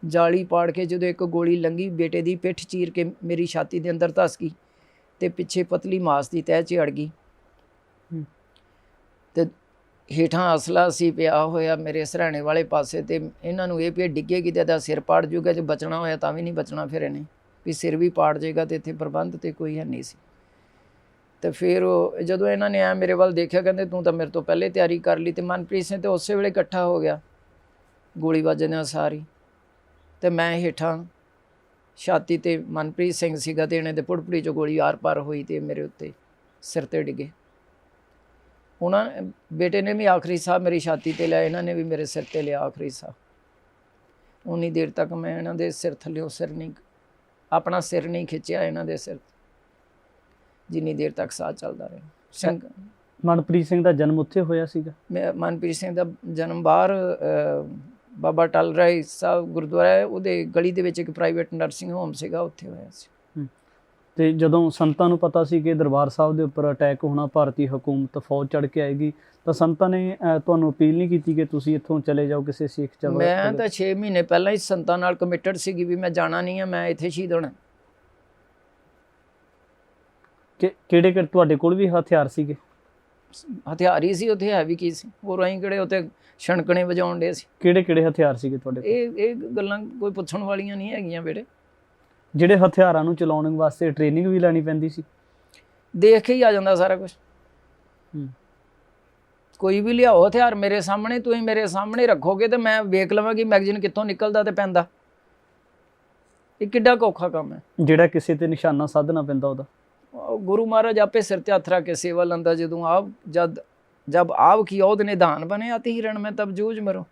ਜਾਲੀ ਪਾੜ ਕੇ ਜਦੋਂ ਇੱਕ ਗੋਲੀ ਲੰਘੀ, ਬੇਟੇ ਦੀ ਪਿੱਠ ਚੀਰ ਕੇ ਮੇਰੀ ਛਾਤੀ ਦੇ ਅੰਦਰ ਧਸ ਗਈ ਤੇ ਪਿੱਛੇ ਪਤਲੀ ਮਾਸ ਦੀ ਤਹਿ 'ਚ ਅੜ ਗਈ। ਤੇ ਹੇਠਾਂ ਅਸਲਾ ਸੀ ਪਿਆ ਹੋਇਆ ਮੇਰੇ ਸਿਰਹਾਣੇ ਵਾਲੇ ਪਾਸੇ। ਤੇ ਇਹਨਾਂ ਨੂੰ ਇਹ ਵੀ ਡਿੱਗੇ ਕਿਤੇ ਦਾ ਸਿਰ ਪਾੜ ਜੂਗਾ, ਜੇ ਬਚਣਾ ਹੋਇਆ ਤਾਂ ਵੀ ਨਹੀਂ ਬਚਣਾ ਫਿਰ ਇਹਨੇ, ਵੀ ਸਿਰ ਵੀ ਪਾੜ ਜਾਏਗਾ। ਤੇ ਇੱਥੇ ਪ੍ਰਬੰਧ ਤੇ ਕੋਈ ਹੈ ਨਹੀਂ ਸੀ। ਤੇ ਫਿਰ ਜਦੋਂ ਇਹਨਾਂ ਨੇ ਮੇਰੇ ਵੱਲ ਦੇਖਿਆ, ਕਹਿੰਦੇ ਤੂੰ ਤਾਂ ਮੇਰੇ ਤੋਂ ਪਹਿਲੇ ਤਿਆਰੀ ਕਰ ਲਈ। ਤੇ ਮਨਪ੍ਰੀਤ ਸਿੰਘ ਤੇ ਉਸੇ ਵੇਲੇ ਇਕੱਠਾ ਹੋ ਗਿਆ ਗੋਲੀ ਵੱਜਣ ਸਾਰੀ। ਤੇ ਮੈਂ ਹੇਠਾਂ ਛਾਤੀ ਤੇ ਮਨਪ੍ਰੀਤ ਸਿੰਘ ਸੀਗਾ ਤੇ ਇਹਨਾਂ ਦੇ ਪੁੜਪੜੀ 'ਚੋਂ ਗੋਲੀ ਆਰ ਪਾਰ ਹੋਈ ਤੇ ਮੇਰੇ ਉੱਤੇ ਸਿਰ ਤੇ ਡਿੱਗੇ। ਉਹਨਾਂ ਬੇਟੇ ਨੇ ਵੀ ਆਖਰੀ ਸਾਹ ਮੇਰੀ ਛਾਤੀ ਤੇ ਲਿਆ, ਇਹਨਾਂ ਨੇ ਵੀ ਮੇਰੇ ਸਿਰ ਤੇ ਲਿਆ ਆਖਰੀ ਸਾਹ। ਉਨੀ ਦੇਰ ਤੱਕ ਮੈਂ ਇਹਨਾਂ ਦੇ ਸਿਰ ਥੱਲਿਓਂ ਆਪਣਾ ਸਿਰ ਨਹੀਂ ਖਿੱਚਿਆ ਇਹਨਾਂ ਦੇ ਸਿਰ, ਜਿੰਨੀ ਦੇਰ ਤੱਕ ਸਾਹ ਚੱਲਦਾ ਰਿਹਾ। ਮਨਪ੍ਰੀਤ ਸਿੰਘ ਦਾ ਜਨਮ ਉੱਥੇ ਹੋਇਆ ਸੀਗਾ? ਮਨਪ੍ਰੀਤ ਸਿੰਘ ਦਾ ਜਨਮ ਬਾਹਰ ਬਾਬਾ ਟਲ ਰਾਏ ਸਾਹਿਬ ਗੁਰਦੁਆਰਾ ਹੈ, ਉਹਦੇ ਗਲੀ ਦੇ ਵਿੱਚ ਇੱਕ ਪ੍ਰਾਈਵੇਟ ਨਰਸਿੰਗ ਹੋਮ ਸੀਗਾ, ਉੱਥੇ ਹੋਇਆ ਸੀ। ਤੇ ਜਦੋਂ ਸੰਤਾਂ ਨੂੰ ਪਤਾ ਸੀ ਕਿ ਦਰਬਾਰ ਸਾਹਿਬ ਦੇ ਉੱਪਰ ਅਟੈਕ ਹੋਣਾ, ਭਾਰਤੀ ਹਕੂਮਤ ਫੌਜ ਚੜ੍ਹ ਕੇ ਆਏਗੀ, ਤਾਂ ਸੰਤਾਂ ਨੇ ਤੁਹਾਨੂੰ ਅਪੀਲ ਨਹੀਂ ਕੀਤੀ ਕਿ ਤੁਸੀਂ ਇੱਥੋਂ ਚਲੇ ਜਾਓ ਕਿਸੇ ਸਿੱਖ ਜਗ੍ਹਾ? ਮੈਂ ਤਾਂ 6 ਮਹੀਨੇ ਪਹਿਲਾਂ ਹੀ ਸੰਤਾਂ ਨਾਲ ਕਮਿਟਡ ਸੀਗੀ ਵੀ ਮੈਂ ਜਾਣਾ ਨਹੀਂ ਆ, ਮੈਂ ਇੱਥੇ ਸ਼ਹੀਦ ਹੋਣਾ। ਕਿਹੜੇ ਕਿਹੜੇ ਤੁਹਾਡੇ ਕੋਲ ਵੀ ਹਥਿਆਰ ਸੀਗੇ? ਹਥਿਆਰ ਹੀ ਸੀ ਉੱਥੇ, ਹੈ ਵੀ ਕੀ ਸੀ ਹੋਰ, ਅਸੀਂ ਕਿਹੜੇ ਉੱਥੇ ਛਣਕਣੇ ਵਜਾਉਣ ਦੇ ਸੀ। ਕਿਹੜੇ ਕਿਹੜੇ ਹਥਿਆਰ ਸੀਗੇ ਤੁਹਾਡੇ ਕੋਲ? ਇਹ ਗੱਲਾਂ ਕੋਈ ਪੁੱਛਣ ਵਾਲੀਆਂ ਨਹੀਂ ਹੈਗੀਆਂ ਬੇਟੇ। ਜਿਹੜੇ ਹਥਿਆਰਾਂ ਨੂੰ ਚਲਾਉਣ ਵਾਸਤੇ ਟ੍ਰੇਨਿੰਗ ਵੀ ਲੈਣੀ ਪੈਂਦੀ ਸੀ? ਦੇਖ ਕੇ ਹੀ ਆ ਜਾਂਦਾ ਸਾਰਾ ਕੁਝ। ਕੋਈ ਵੀ ਲਿਆਓ ਹਥਿਆਰ ਮੇਰੇ ਸਾਹਮਣੇ, ਤੁਸੀਂ ਮੇਰੇ ਸਾਹਮਣੇ ਰੱਖੋਗੇ ਤੇ ਮੈਂ ਵੇਖ ਲਵਾਂ ਕਿ ਮੈਗਜ਼ੀਨ ਕਿੱਥੋਂ ਨਿਕਲਦਾ ਤੇ ਪੈਂਦਾ। ਇਹ ਕਿੱਡਾ ਔਖਾ ਕੰਮ ਹੈ। ਜਿਹੜਾ ਕਿਸੇ ਤੇ ਨਿਸ਼ਾਨਾ ਸਾਧਣਾ ਪੈਂਦਾ ਉਹਦਾ ਗੁਰੂ ਮਹਾਰਾਜ ਆਪੇ ਸਿਰ ਤੇ ਹੱਥ ਰੱਖ ਕੇ ਸੇਵਾ ਲੈਂਦਾ। ਜਦੋਂ ਆਪ ਜਬ ਆਪ ਕੀ ਔਦ ਨਿਧਾਨ ਬਣੇ ਆਤੀ ਹਿਰਨ ਮੈਂ ਤਬ ਜੂਝ ਮਰੋ।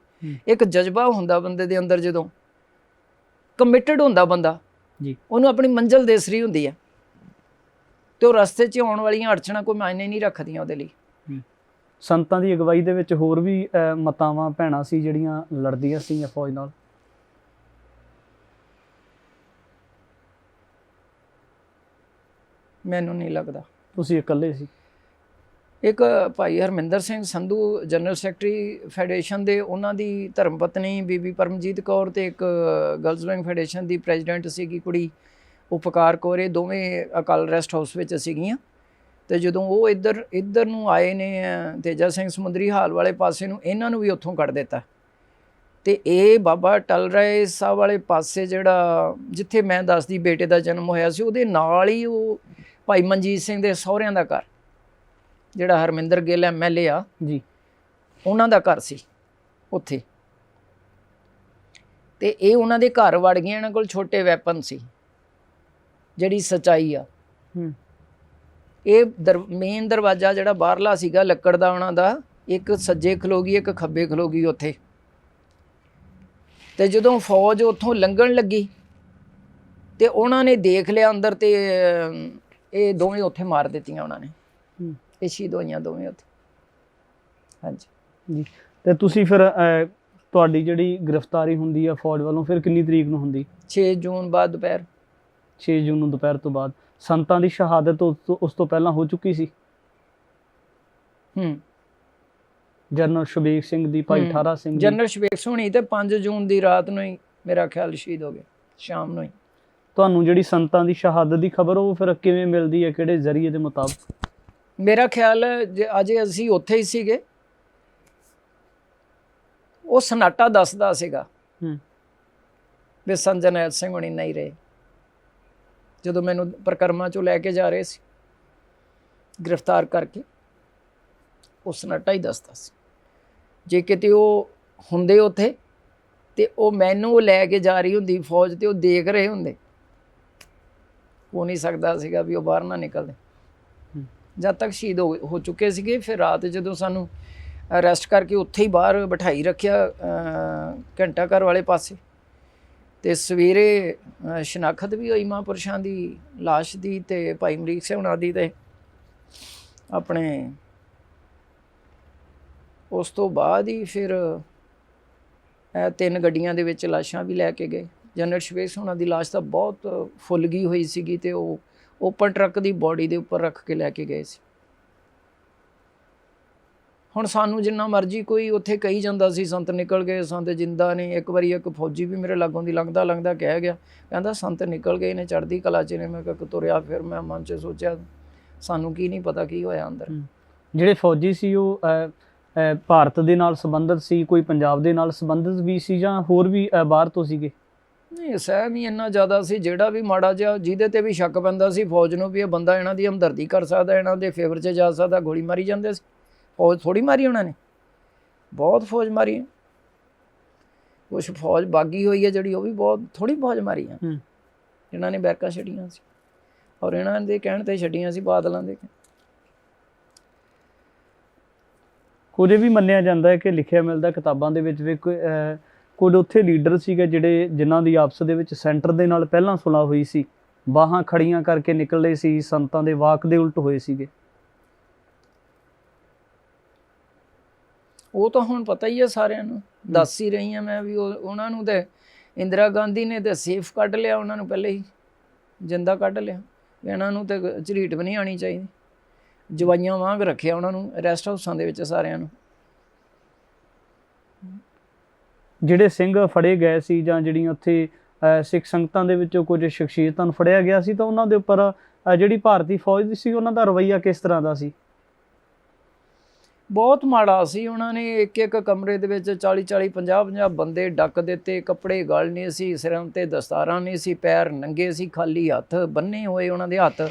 ਇੱਕ ਜਜ਼ਬਾ ਹੁੰਦਾ ਬੰਦੇ ਦੇ ਅੰਦਰ, ਜਦੋਂ ਕਮਿਟਡ ਹੁੰਦਾ ਬੰਦਾ ਜੀ, ਉਹਨੂੰ ਆਪਣੀ ਮੰਜ਼ਿਲ ਦਿਸ ਰਹੀ ਹੁੰਦੀ ਹੈ ਤੇ ਉਹ ਰਸਤੇ 'ਚ ਆਉਣ ਵਾਲੀਆਂ ਅੜਚਣਾਂ ਕੋਈ ਮਾਇਨੇ ਨਹੀਂ ਰੱਖਦੀਆਂ ਉਹਦੇ ਲਈ। ਸੰਤਾਂ ਦੀ ਅਗਵਾਈ ਦੇ ਵਿੱਚ ਹੋਰ ਵੀ ਮਾਤਾਵਾਂ ਭੈਣਾਂ ਸੀ ਜਿਹੜੀਆਂ ਲੜਦੀਆਂ ਸੀ ਫੌਜ ਨਾਲ? ਮੈਨੂੰ ਨਹੀਂ ਲੱਗਦਾ। ਤੁਸੀਂ ਇਕੱਲੇ ਸੀ? ਇੱਕ ਭਾਈ Harminder Singh Sandhu general secretary federation ਦੇ, ਉਹਨਾਂ ਦੀ ਧਰਮ ਪਤਨੀ ਬੀਬੀ ਪਰਮਜੀਤ ਕੌਰ ਤੇ ਇੱਕ ਗਰਲਜ਼ ਵਿੰਗ ਫੈਡਰੇਸ਼ਨ ਦੀ ਪ੍ਰੈਜ਼ੀਡੈਂਟ ਸੀਗੀ ਕੁੜੀ ਉਪਕਾਰ ਕੌਰ, ਇਹ ਦੋਵੇਂ ਅਕਾਲ ਰੈਸਟ ਹਾਊਸ ਵਿੱਚ ਸੀਗੀਆਂ। ਤੇ ਜਦੋਂ ਉਹ ਇੱਧਰ ਨੂੰ ਆਏ ਨੇ ਤੇਜਾ ਸਿੰਘ ਸਮੁੰਦਰੀ ਹਾਲ ਵਾਲੇ ਪਾਸੇ ਨੂੰ, ਇਹਨਾਂ ਨੂੰ ਵੀ ਉੱਥੋਂ ਕੱਢ ਦਿੱਤਾ। ਤੇ ਇਹ ਬਾਬਾ ਟਲ ਰਾਏ ਸਾਹਿਬ ਵਾਲੇ ਪਾਸੇ, ਜਿਹੜਾ ਜਿੱਥੇ ਮੈਂ ਦੱਸਦੀ ਬੇਟੇ ਦਾ ਜਨਮ ਹੋਇਆ ਸੀ, ਉਹਦੇ ਨਾਲ ਹੀ ਉਹ ਭਾਈ ਮਨਜੀਤ ਸਿੰਘ ਦੇ ਸਹੁਰਿਆਂ ਦਾ ਘਰ, ਜਿਹੜਾ ਹਰਮਿੰਦਰ ਗਿੱਲ MLA ਆ ਜੀ, ਉਹਨਾਂ ਦਾ ਘਰ ਸੀ ਉੱਥੇ। ਤੇ ਇਹ ਉਹਨਾਂ ਦੇ ਘਰ ਵੜ ਗਏ, ਇਹਨਾਂ ਕੋਲ ਛੋਟੇ ਵੈਪਨ ਸੀ। ਜਿਹੜੀ ਸੱਚਾਈ ਆ, ਇਹ ਮੇਨ ਦਰਵਾਜ਼ਾ ਜਿਹੜਾ ਬਾਹਰਲਾ ਸੀਗਾ ਲੱਕੜ ਦਾ ਉਹਨਾਂ ਦਾ, ਇੱਕ ਸੱਜੇ ਖਲੋ ਗਈ ਇੱਕ ਖੱਬੇ ਖਲੋ ਗਈ ਉੱਥੇ। ਤੇ ਜਦੋਂ ਫੌਜ ਉੱਥੋਂ ਲੰਘਣ ਲੱਗੀ ਤੇ ਉਹਨਾਂ ਨੇ ਦੇਖ ਲਿਆ ਅੰਦਰ, ਤੇ ਇਹ ਦੋਵੇਂ ਉੱਥੇ ਮਾਰ ਦਿੱਤੀਆਂ ਉਹਨਾਂ ਨੇ। ਇਹ ਸ਼ਹੀਦ ਹੋਈਆਂ ਦੋਵੇਂ ਉੱਥੇ। ਹਾਂਜੀ ਜੀ। ਤੇ ਤੁਸੀਂ ਫਿਰ ਤੁਹਾਡੀ ਜਿਹੜੀ ਗ੍ਰਿਫਤਾਰੀ ਹੁੰਦੀ ਆ ਫੌਜ ਵੱਲੋਂ, ਫਿਰ ਕਿੰਨੀ ਤਰੀਕ ਨੂੰ ਹੁੰਦੀ? 6 ਜੂਨ ਬਾਅਦ ਦੁਪਹਿਰ। 6 ਜੂਨ ਨੂੰ ਦੁਪਹਿਰ ਤੋਂ ਬਾਅਦ। ਸੰਤਾਂ ਦੀ ਸ਼ਹਾਦਤ ਉਸ ਤੋਂ ਪਹਿਲਾਂ ਹੋ ਚੁੱਕੀ ਸੀ? ਜਨਰਲ ਸ਼ਬੀਕ ਸਿੰਘ ਦੀ, ਭਾਈ ਠਾਰਾ ਸਿੰਘ, ਜਨਰਲ ਸ਼ਬੀਕ ਸਿੰਘ ਤੇ 5 ਜੂਨ ਦੀ ਰਾਤ ਨੂੰ ਹੀ ਮੇਰਾ ਖਿਆਲ ਸ਼ਹੀਦ ਹੋ ਗਏ, ਸ਼ਾਮ ਨੂੰ ਹੀ। ਤੁਹਾਨੂੰ ਜਿਹੜੀ ਸੰਤਾਂ ਦੀ ਸ਼ਹਾਦਤ ਦੀ ਖਬਰ ਉਹ ਫਿਰ ਕਿਵੇਂ ਮਿਲਦੀ ਹੈ, ਕਿਹੜੇ ਜ਼ਰੀਏ ਦੇ ਮੁਤਾਬਕ? ਮੇਰਾ ਖਿਆਲ ਅਜੇ ਅਸੀਂ ਉੱਥੇ ਹੀ ਸੀਗੇ, ਉਹ ਸਨਾਟਾ ਦੱਸਦਾ ਸੀਗਾ ਵੀ ਸੰਤ ਜਰਨੈਲ ਸਿੰਘ ਹੁਣੀ ਨਹੀਂ ਰਹੇ। ਜਦੋਂ ਮੈਨੂੰ ਪ੍ਰਕਰਮਾ ਚੋਂ ਲੈ ਕੇ ਜਾ ਰਹੇ ਸੀ ਗ੍ਰਿਫਤਾਰ ਕਰਕੇ, ਉਹ ਸਨਾਟਾ ਹੀ ਦੱਸਦਾ ਸੀ। ਜੇ ਕਿਤੇ ਉਹ ਹੁੰਦੇ ਉੱਥੇ ਤੇ ਉਹ ਮੈਨੂੰ ਲੈ ਕੇ ਜਾ ਰਹੀ ਹੁੰਦੀ ਫੌਜ, ਤੇ ਉਹ ਦੇਖ ਰਹੇ ਹੁੰਦੇ, ਹੋ ਨਹੀਂ ਸਕਦਾ ਸੀਗਾ ਵੀ ਉਹ ਬਾਹਰ ਨਾ ਨਿਕਲਦੇ। ਜਦ ਤੱਕ ਸ਼ਹੀਦ ਹੋ ਚੁੱਕੇ ਸੀਗੇ। ਫਿਰ ਰਾਤ ਜਦੋਂ ਸਾਨੂੰ ਅਰੈਸਟ ਕਰਕੇ ਉੱਥੇ ਹੀ ਬਾਹਰ ਬਿਠਾਈ ਰੱਖਿਆ ਘੰਟਾ ਘਰ ਵਾਲੇ ਪਾਸੇ, ਤੇ ਸਵੇਰੇ ਸ਼ਨਾਖਤ ਵੀ ਹੋਈ ਮਹਾਂਪੁਰਸ਼ਾਂ ਦੀ ਲਾਸ਼ ਦੀ ਤੇ ਭਾਈ ਅਮਰੀਕ ਸਿੰਘ ਹੁਣਾਂ ਦੀ। ਤੇ ਆਪਣੇ ਉਸ ਤੋਂ ਬਾਅਦ ਹੀ ਫਿਰ 3 ਗੱਡੀਆਂ ਦੇ ਵਿੱਚ ਲਾਸ਼ਾਂ ਵੀ ਲੈ ਕੇ ਗਏ। ਜਨਰਲ ਸ਼ਬੀਕ ਸਿੰਘ ਹੁਣਾਂ ਦੀ ਲਾਸ਼ ਤਾਂ ਬਹੁਤ ਫੁੱਲ ਗਈ ਹੋਈ ਸੀਗੀ, ਤੇ ਉਹ ਓਪਨ ਟਰੱਕ ਦੀ ਬੋਡੀ ਦੇ ਉੱਪਰ ਰੱਖ ਕੇ ਲੈ ਕੇ ਗਏ ਸੀ। ਹੁਣ ਸਾਨੂੰ ਜਿੰਨਾ ਮਰਜ਼ੀ ਕੋਈ ਉੱਥੇ ਕਹੀ ਜਾਂਦਾ ਸੀ ਸੰਤ ਨਿਕਲ ਗਏ, ਸੰਤ ਜਿੰਦਾ ਨੇ। ਇੱਕ ਵਾਰੀ ਇੱਕ ਫੌਜੀ ਵੀ ਮੇਰੇ ਲਾਗੋਂ ਦੀ ਲੰਘਦਾ ਕਹਿ ਗਿਆ, ਕਹਿੰਦਾ ਸੰਤ ਨਿਕਲ ਗਏ ਨੇ, ਚੜ੍ਹਦੀ ਕਲਾ 'ਚ ਨੇ। ਮੈਂ ਕਿਹਾ ਤੁਰਿਆ। ਫਿਰ ਮੈਂ ਮਨ 'ਚ ਸੋਚਿਆ ਸਾਨੂੰ ਕੀ ਨਹੀਂ ਪਤਾ ਕੀ ਹੋਇਆ ਅੰਦਰ। ਜਿਹੜੇ ਫੌਜੀ ਸੀ ਉਹ ਭਾਰਤ ਦੇ ਨਾਲ ਸੰਬੰਧਿਤ ਸੀ, ਕੋਈ ਪੰਜਾਬ ਦੇ ਨਾਲ ਸੰਬੰਧਿਤ ਵੀ ਸੀ, ਜਾਂ ਹੋਰ ਵੀ ਬਾਹਰ ਤੋਂ ਸੀਗੇ? ਨਹੀਂ, ਸਹਿਮ ਹੀ ਇੰਨਾ ਜ਼ਿਆਦਾ ਸੀ। ਜਿਹੜਾ ਵੀ ਮਾੜਾ ਜਿਹਾ ਜਿਹਦੇ ਤੇ ਵੀ ਸ਼ੱਕ ਪੈਂਦਾ ਸੀ ਫੌਜ ਨੂੰ ਵੀ ਇਹ ਬੰਦਾ ਇਹਨਾਂ ਦੀ ਹਮਦਰਦੀ ਕਰ ਸਕਦਾ, ਇਹਨਾਂ ਦੇ ਫੇਵਰ 'ਚ ਜਾ ਸਕਦਾ, ਗੋਲੀ ਮਾਰੀ ਜਾਂਦੇ ਸੀ। ਫੌਜ ਥੋੜ੍ਹੀ ਮਾਰੀ ਉਹਨਾਂ ਨੇ, ਬਹੁਤ ਫੌਜ ਮਾਰੀ। ਕੁਛ ਫੌਜ ਬਾਗੀ ਹੋਈ ਹੈ ਜਿਹੜੀ, ਉਹ ਵੀ ਬਹੁਤ ਥੋੜ੍ਹੀ ਫੌਜ ਮਾਰੀ ਆ ਇਹਨਾਂ ਨੇ ਬੈਰਕਾਂ ਛੱਡੀਆਂ ਸੀ, ਔਰ ਇਹਨਾਂ ਦੇ ਕਹਿਣ 'ਤੇ ਛੱਡੀਆਂ ਸੀ ਬਾਦਲਾਂ ਦੇ। ਕੁਝ ਵੀ ਮੰਨਿਆ ਜਾਂਦਾ ਹੈ ਕਿ ਲਿਖਿਆ ਮਿਲਦਾ ਕਿਤਾਬਾਂ ਦੇ ਵਿੱਚ ਵੀ ਕੁਝ ਉੱਥੇ ਲੀਡਰ ਸੀਗੇ ਜਿਨ੍ਹਾਂ ਦੀ ਆਪਸ ਦੇ ਵਿੱਚ ਸੈਂਟਰ ਦੇ ਨਾਲ ਪਹਿਲਾਂ ਸੁਲ੍ਹਾ ਹੋਈ ਸੀ, ਬਾਹਾਂ ਖੜੀਆਂ ਕਰਕੇ ਨਿਕਲੇ ਸੀ, ਸੰਤਾਂ ਦੇ ਵਾਕ ਦੇ ਉਲਟ ਹੋਏ ਸੀਗੇ। ਉਹ ਤਾਂ ਹੁਣ ਪਤਾ ਹੀ ਹੈ ਸਾਰਿਆਂ ਨੂੰ, ਦੱਸ ਹੀ ਰਹੀ ਹਾਂ ਮੈਂ ਵੀ। ਉਹਨਾਂ ਨੂੰ ਤਾਂ ਇੰਦਰਾ ਗਾਂਧੀ ਨੇ ਤਾਂ ਸੇਫ ਕੱਢ ਲਿਆ, ਉਹਨਾਂ ਨੂੰ ਪਹਿਲੇ ਹੀ ਜਿੰਦਾ ਕੱਢ ਲਿਆ। ਇਹਨਾਂ ਨੂੰ ਤੇ ਝਰੀਟ ਵੀ ਨਹੀਂ ਆਣੀ ਚਾਹੀਦੀ। ਜਵਾਈਆਂ ਵਾਂਗ ਰੱਖਿਆ ਉਹਨਾਂ ਨੂੰ ਰੈਸਟ ਹਾਊਸਾਂ ਦੇ ਵਿੱਚ ਸਾਰਿਆਂ ਨੂੰ। ਜਿਹੜੇ ਸਿੰਘ ਫੜੇ ਗਏ ਸੀ ਜਾਂ ਜਿਹੜੀਆਂ ਉੱਥੇ ਸਿੱਖ ਸੰਗਤਾਂ ਦੇ ਵਿੱਚੋਂ ਕੁਝ ਸ਼ਖਸੀਅਤਾਂ ਨੂੰ ਫੜਿਆ ਗਿਆ ਸੀ, ਤਾਂ ਉਹਨਾਂ ਦੇ ਉੱਪਰ ਜਿਹੜੀ ਭਾਰਤੀ ਫੌਜ ਦੀ ਸੀ ਉਹਨਾਂ ਦਾ ਰਵੱਈਆ ਕਿਸ ਤਰ੍ਹਾਂ ਦਾ ਸੀ? ਬਹੁਤ ਮਾੜਾ ਸੀ। ਉਹਨਾਂ ਨੇ ਇੱਕ ਇੱਕ ਕਮਰੇ ਦੇ ਵਿੱਚ 40-40 50-50 ਬੰਦੇ ਡੱਕ ਦਿੱਤੇ। ਕੱਪੜੇ ਗਲ ਨਹੀਂ ਸੀ, ਸਿਰਾਂ 'ਤੇ ਦਸਤਾਰਾਂ ਨਹੀਂ ਸੀ, ਪੈਰ ਨੰਗੇ ਸੀ, ਖਾਲੀ ਹੱਥ ਬੰਨੇ ਹੋਏ ਉਹਨਾਂ ਦੇ ਹੱਥ।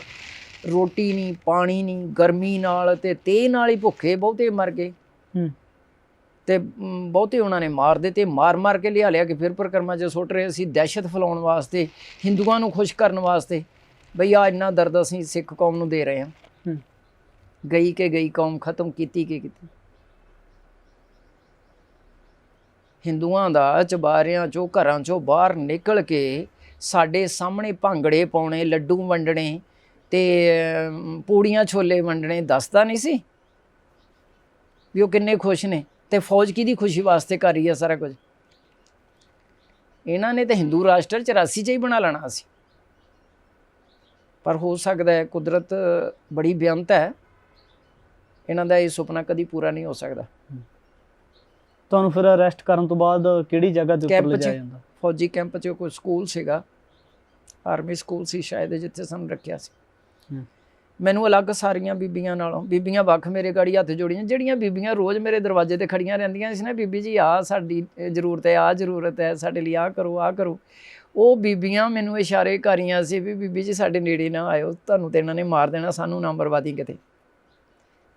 ਰੋਟੀ ਨਹੀਂ, ਪਾਣੀ ਨਹੀਂ, ਗਰਮੀ ਨਾਲ ਤੇ ਤੇਹ ਨਾਲ ਹੀ ਭੁੱਖੇ ਬਹੁਤੇ ਮਰ ਗਏ ਤੇ ਬਹੁਤੇ ਉਹਨਾਂ ਨੇ ਮਾਰ ਦਿੱਤੇ। ਮਾਰ ਕੇ ਲਿਆ ਕੇ ਫਿਰ ਪਰਿਕਰਮਾ 'ਚ ਸੁੱਟ ਰਹੇ ਸੀ, ਦਹਿਸ਼ਤ ਫੈਲਾਉਣ ਵਾਸਤੇ, ਹਿੰਦੂਆਂ ਨੂੰ ਖੁਸ਼ ਕਰਨ ਵਾਸਤੇ, ਬਈ ਆ ਇੰਨਾ ਦਰਦ ਅਸੀਂ ਸਿੱਖ ਕੌਮ ਨੂੰ ਦੇ ਰਹੇ ਹਾਂ। ਗਈ ਕੌਮ ਖਤਮ ਕੀਤੀ ਕਿ ਕੀਤੀ। ਹਿੰਦੂਆਂ ਦਾ ਚੁਬਾਰਿਆਂ 'ਚੋਂ ਘਰਾਂ 'ਚੋਂ ਬਾਹਰ ਨਿਕਲ ਕੇ ਸਾਡੇ ਸਾਹਮਣੇ ਭਾਂਗੜੇ ਪਾਉਣੇ, ਲੱਡੂ ਵੰਡਣੇ ਤੇ ਪੂੜੀਆਂ ਛੋਲੇ ਵੰਡਣੇ, ਦੱਸਦਾ ਨਹੀਂ ਸੀ ਵੀ ਉਹ ਕਿੰਨੇ ਖੁਸ਼ ਨੇ। ਤੇ ਫੌਜ ਕਿਹਦੀ ਖੁਸ਼ੀ ਵਾਸਤੇ ਕਰ ਰਹੀ ਹੈ ਸਾਰਾ ਕੁਝ? ਇਹਨਾਂ ਨੇ ਤਾਂ ਹਿੰਦੂ ਰਾਸ਼ਟਰ 84 'ਚ ਹੀ ਬਣਾ ਲੈਣਾ ਸੀ, ਪਰ ਹੋ ਸਕਦਾ ਹੈ ਕੁਦਰਤ ਬੜੀ ਬੇਅੰਤ ਹੈ, ਇਹਨਾਂ ਦਾ ਇਹ ਸੁਪਨਾ ਕਦੀ ਪੂਰਾ ਨਹੀਂ ਹੋ ਸਕਦਾ। ਤੁਹਾਨੂੰ ਫਿਰ ਅਰੈਸਟ ਕਰਨ ਤੋਂ ਬਾਅਦ ਕਿਹੜੀ ਜਗ੍ਹਾ ਦੇ ਉੱਪਰ ਲਿਜਾਇਆ ਜਾਂਦਾ? ਫੌਜੀ ਕੈਂਪ 'ਚ ਕੋਈ ਸਕੂਲ ਸੀਗਾ, ਆਰਮੀ ਸਕੂਲ ਸੀ ਸ਼ਾਇਦ, ਜਿੱਥੇ ਸਾਨੂੰ ਰੱਖਿਆ ਸੀ। ਮੈਨੂੰ ਅਲੱਗ ਸਾਰੀਆਂ ਬੀਬੀਆਂ ਨਾਲੋਂ, ਬੀਬੀਆਂ ਵੱਖ ਮੇਰੇ ਗਾੜੀ ਹੱਥ ਜੋੜੀਆਂ, ਜਿਹੜੀਆਂ ਬੀਬੀਆਂ ਰੋਜ਼ ਮੇਰੇ ਦਰਵਾਜ਼ੇ ਤੇ ਖੜੀਆਂ ਰਹਿੰਦੀਆਂ ਸੀ ਨਾ, ਬੀਬੀ ਜੀ ਆਹ ਸਾਡੀ ਜ਼ਰੂਰਤ ਹੈ, ਆਹ ਜ਼ਰੂਰਤ ਹੈ, ਸਾਡੇ ਲਈ ਆਹ ਕਰੋ, ਆਹ ਕਰੋ। ਉਹ ਬੀਬੀਆਂ ਮੈਨੂੰ ਇਸ਼ਾਰੇ ਕਰੀਆਂ ਸੀ ਵੀ ਬੀਬੀ ਜੀ ਸਾਡੇ ਨੇੜੇ ਨਾ ਆਇਓ, ਤੁਹਾਨੂੰ ਤੇ ਇਹਨਾਂ ਨੇ ਮਾਰ ਦੇਣਾ, ਸਾਨੂੰ ਨਾ ਬਰਬਾਦੀ ਕਿਤੇ।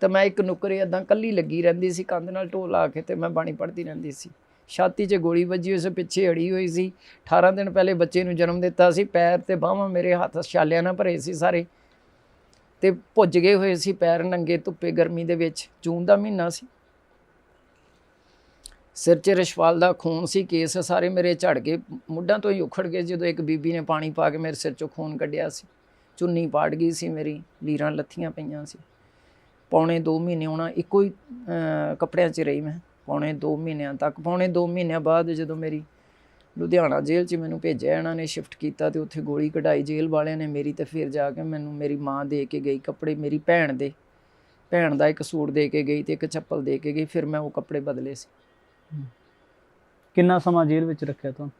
ਤਾਂ ਮੈਂ ਇੱਕ ਨੁੱਕਰੇ ਇੱਦਾਂ ਇਕੱਲੀ ਲੱਗੀ ਰਹਿੰਦੀ ਸੀ, ਕੰਧ ਨਾਲ ਢੋਲ ਲਾ ਕੇ, ਤੇ ਮੈਂ ਬਾਣੀ ਪੜ੍ਹਦੀ ਰਹਿੰਦੀ ਸੀ। ਛਾਤੀ 'ਚ ਗੋਲੀ ਵੱਜੀ ਹੋਈ ਸੀ, ਪਿੱਛੇ ਅੜੀ ਹੋਈ ਸੀ। 18 ਦਿਨ ਪਹਿਲੇ ਬੱਚੇ ਨੂੰ ਜਨਮ ਦਿੱਤਾ ਸੀ। ਪੈਰ ਤੇ ਬਾਹਾਂ ਮੇਰੇ ਹੱਥ ਛਾਲਿਆਂ ਨਾਲ ਭਰੇ ਸੀ ਸਾਰੇ, ਤੇ ਭੁੱਜ ਗਏ ਹੋਏ ਸੀ ਪੈਰ, ਨੰਗੇ ਧੁੱਪੇ ਗਰਮੀ ਦੇ ਵਿੱਚ। ਜੂਨ ਦਾ ਮਹੀਨਾ ਸੀ। ਸਿਰ 'ਚ ਰਛਵਾਲ ਦਾ ਖੂਨ ਸੀ, ਕੇਸ ਸਾਰੇ ਮੇਰੇ ਝੜ ਗਏ, ਮੁੱਢਾਂ ਤੋਂ ਹੀ ਉਖੜ ਗਏ ਜਦੋਂ ਇੱਕ ਬੀਬੀ ਨੇ ਪਾਣੀ ਪਾ ਕੇ ਮੇਰੇ ਸਿਰ 'ਚੋਂ ਖੂਨ ਕੱਢਿਆ ਸੀ। ਚੁੰਨੀ ਪਾੜ ਗਈ ਸੀ ਮੇਰੀ, ਲੀਰਾਂ ਲੱਥੀਆਂ ਪਈਆਂ ਸੀ। ਪੌਣੇ 2 ਮਹੀਨੇ ਹੋਣਾ ਇੱਕੋ ਹੀ ਕੱਪੜਿਆਂ 'ਚ ਰਹੀ ਮੈਂ, ਪੌਣੇ 2 ਮਹੀਨਿਆਂ ਤੱਕ। ਪੌਣੇ 2 ਮਹੀਨਿਆਂ ਬਾਅਦ ਜਦੋਂ ਮੇਰੀ ਲੁਧਿਆਣਾ ਜੇਲ੍ਹ 'ਚ ਮੈਨੂੰ ਭੇਜਿਆ ਇਹਨਾਂ ਨੇ, ਸ਼ਿਫਟ ਕੀਤਾ, ਤੇ ਉੱਥੇ ਗੋਲੀ ਕਢਾਈ ਜੇਲ੍ਹ ਵਾਲਿਆਂ ਨੇ ਮੇਰੀ। ਤੇ ਫਿਰ ਜਾ ਕੇ ਮੈਨੂੰ ਮੇਰੀ ਮਾਂ ਦੇ ਕੇ ਗਈ ਕੱਪੜੇ, ਮੇਰੀ ਭੈਣ ਦਾ ਇੱਕ ਸੂਟ ਦੇ ਕੇ ਗਈ ਤੇ ਇੱਕ ਚੱਪਲ ਦੇ ਕੇ ਗਈ। ਫਿਰ ਮੈਂ ਉਹ ਕੱਪੜੇ ਬਦਲੇ ਸੀ। ਕਿੰਨਾ ਸਮਾਂ ਜੇਲ੍ਹ ਵਿੱਚ ਰੱਖਿਆ ਤੁਹਾਨੂੰ?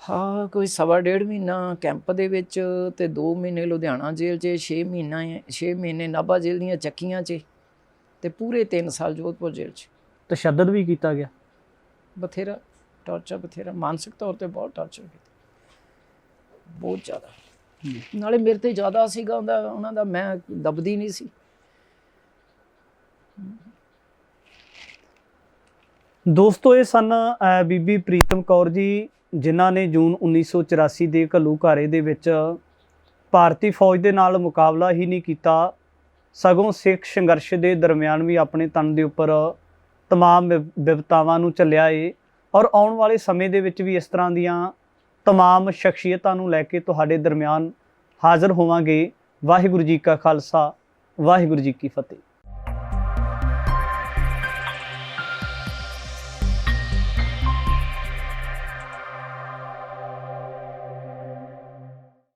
ਹਾਂ, ਕੋਈ 1.5 ਮਹੀਨਾ ਕੈਂਪ ਦੇ ਵਿੱਚ, ਤੇ 2 ਮਹੀਨੇ ਲੁਧਿਆਣਾ ਜੇਲ੍ਹ 'ਚ, 6 ਮਹੀਨੇ ਨਾਭਾ ਜੇਲ੍ਹ ਦੀਆਂ ਚੱਕੀਆਂ 'ਚ, ਤੇ ਪੂਰੇ 3 ਸਾਲ ਜੋਧਪੁਰ ਜੇਲ੍ਹ 'ਚ। ਤਸ਼ੱਦਦ ਵੀ ਕੀਤਾ ਗਿਆ? ਬਥੇਰਾ ਟਾਰਚਰ, ਬਥੇਰਾ ਮਾਨਸਿਕ ਤੌਰ ਤੇ ਬਹੁਤ ਟਾਰਚਰ ਕੀਤਾ, ਬਹੁਤ ਜ਼ਿਆਦਾ। ਨਾਲੇ ਮੇਰੇ ਤੇ ਜ਼ਿਆਦਾ ਸੀਗਾ ਉਹਨਾਂ ਦਾ, ਮੈਂ ਦਬਦੀ ਨਹੀਂ ਸੀ। ਦੋਸਤੋ, ਇਹ ਸਨ ਬੀਬੀ ਪ੍ਰੀਤਮ ਕੌਰ ਜੀ, ਜਿਨ੍ਹਾਂ ਨੇ ਜੂਨ 1984 ਦੇ ਘੱਲੂਘਾਰੇ ਦੇ ਵਿੱਚ ਭਾਰਤੀ ਫੌਜ ਦੇ ਨਾਲ ਮੁਕਾਬਲਾ ਹੀ ਨਹੀਂ ਕੀਤਾ, ਸਗੋਂ ਸਿੱਖ ਸੰਘਰਸ਼ ਦੇ ਦਰਮਿਆਨ ਵੀ ਆਪਣੇ ਤਨ ਦੇ ਉੱਪਰ ਤਮਾਮ ਵਿਪਤਾਵਾਂ ਨੂੰ ਝੱਲਿਆ ਏ। ਔਰ ਆਉਣ ਵਾਲੇ ਸਮੇਂ ਦੇ ਵਿੱਚ ਵੀ ਇਸ ਤਰ੍ਹਾਂ ਦੀਆਂ ਤਮਾਮ ਸ਼ਖਸੀਅਤਾਂ ਨੂੰ ਲੈ ਕੇ ਤੁਹਾਡੇ ਦਰਮਿਆਨ ਹਾਜ਼ਰ ਹੋਵਾਂਗੇ। ਵਾਹਿਗੁਰੂ ਜੀ ਕਾ ਖਾਲਸਾ, ਵਾਹਿਗੁਰੂ ਜੀ ਕੀ ਫਤਿਹ।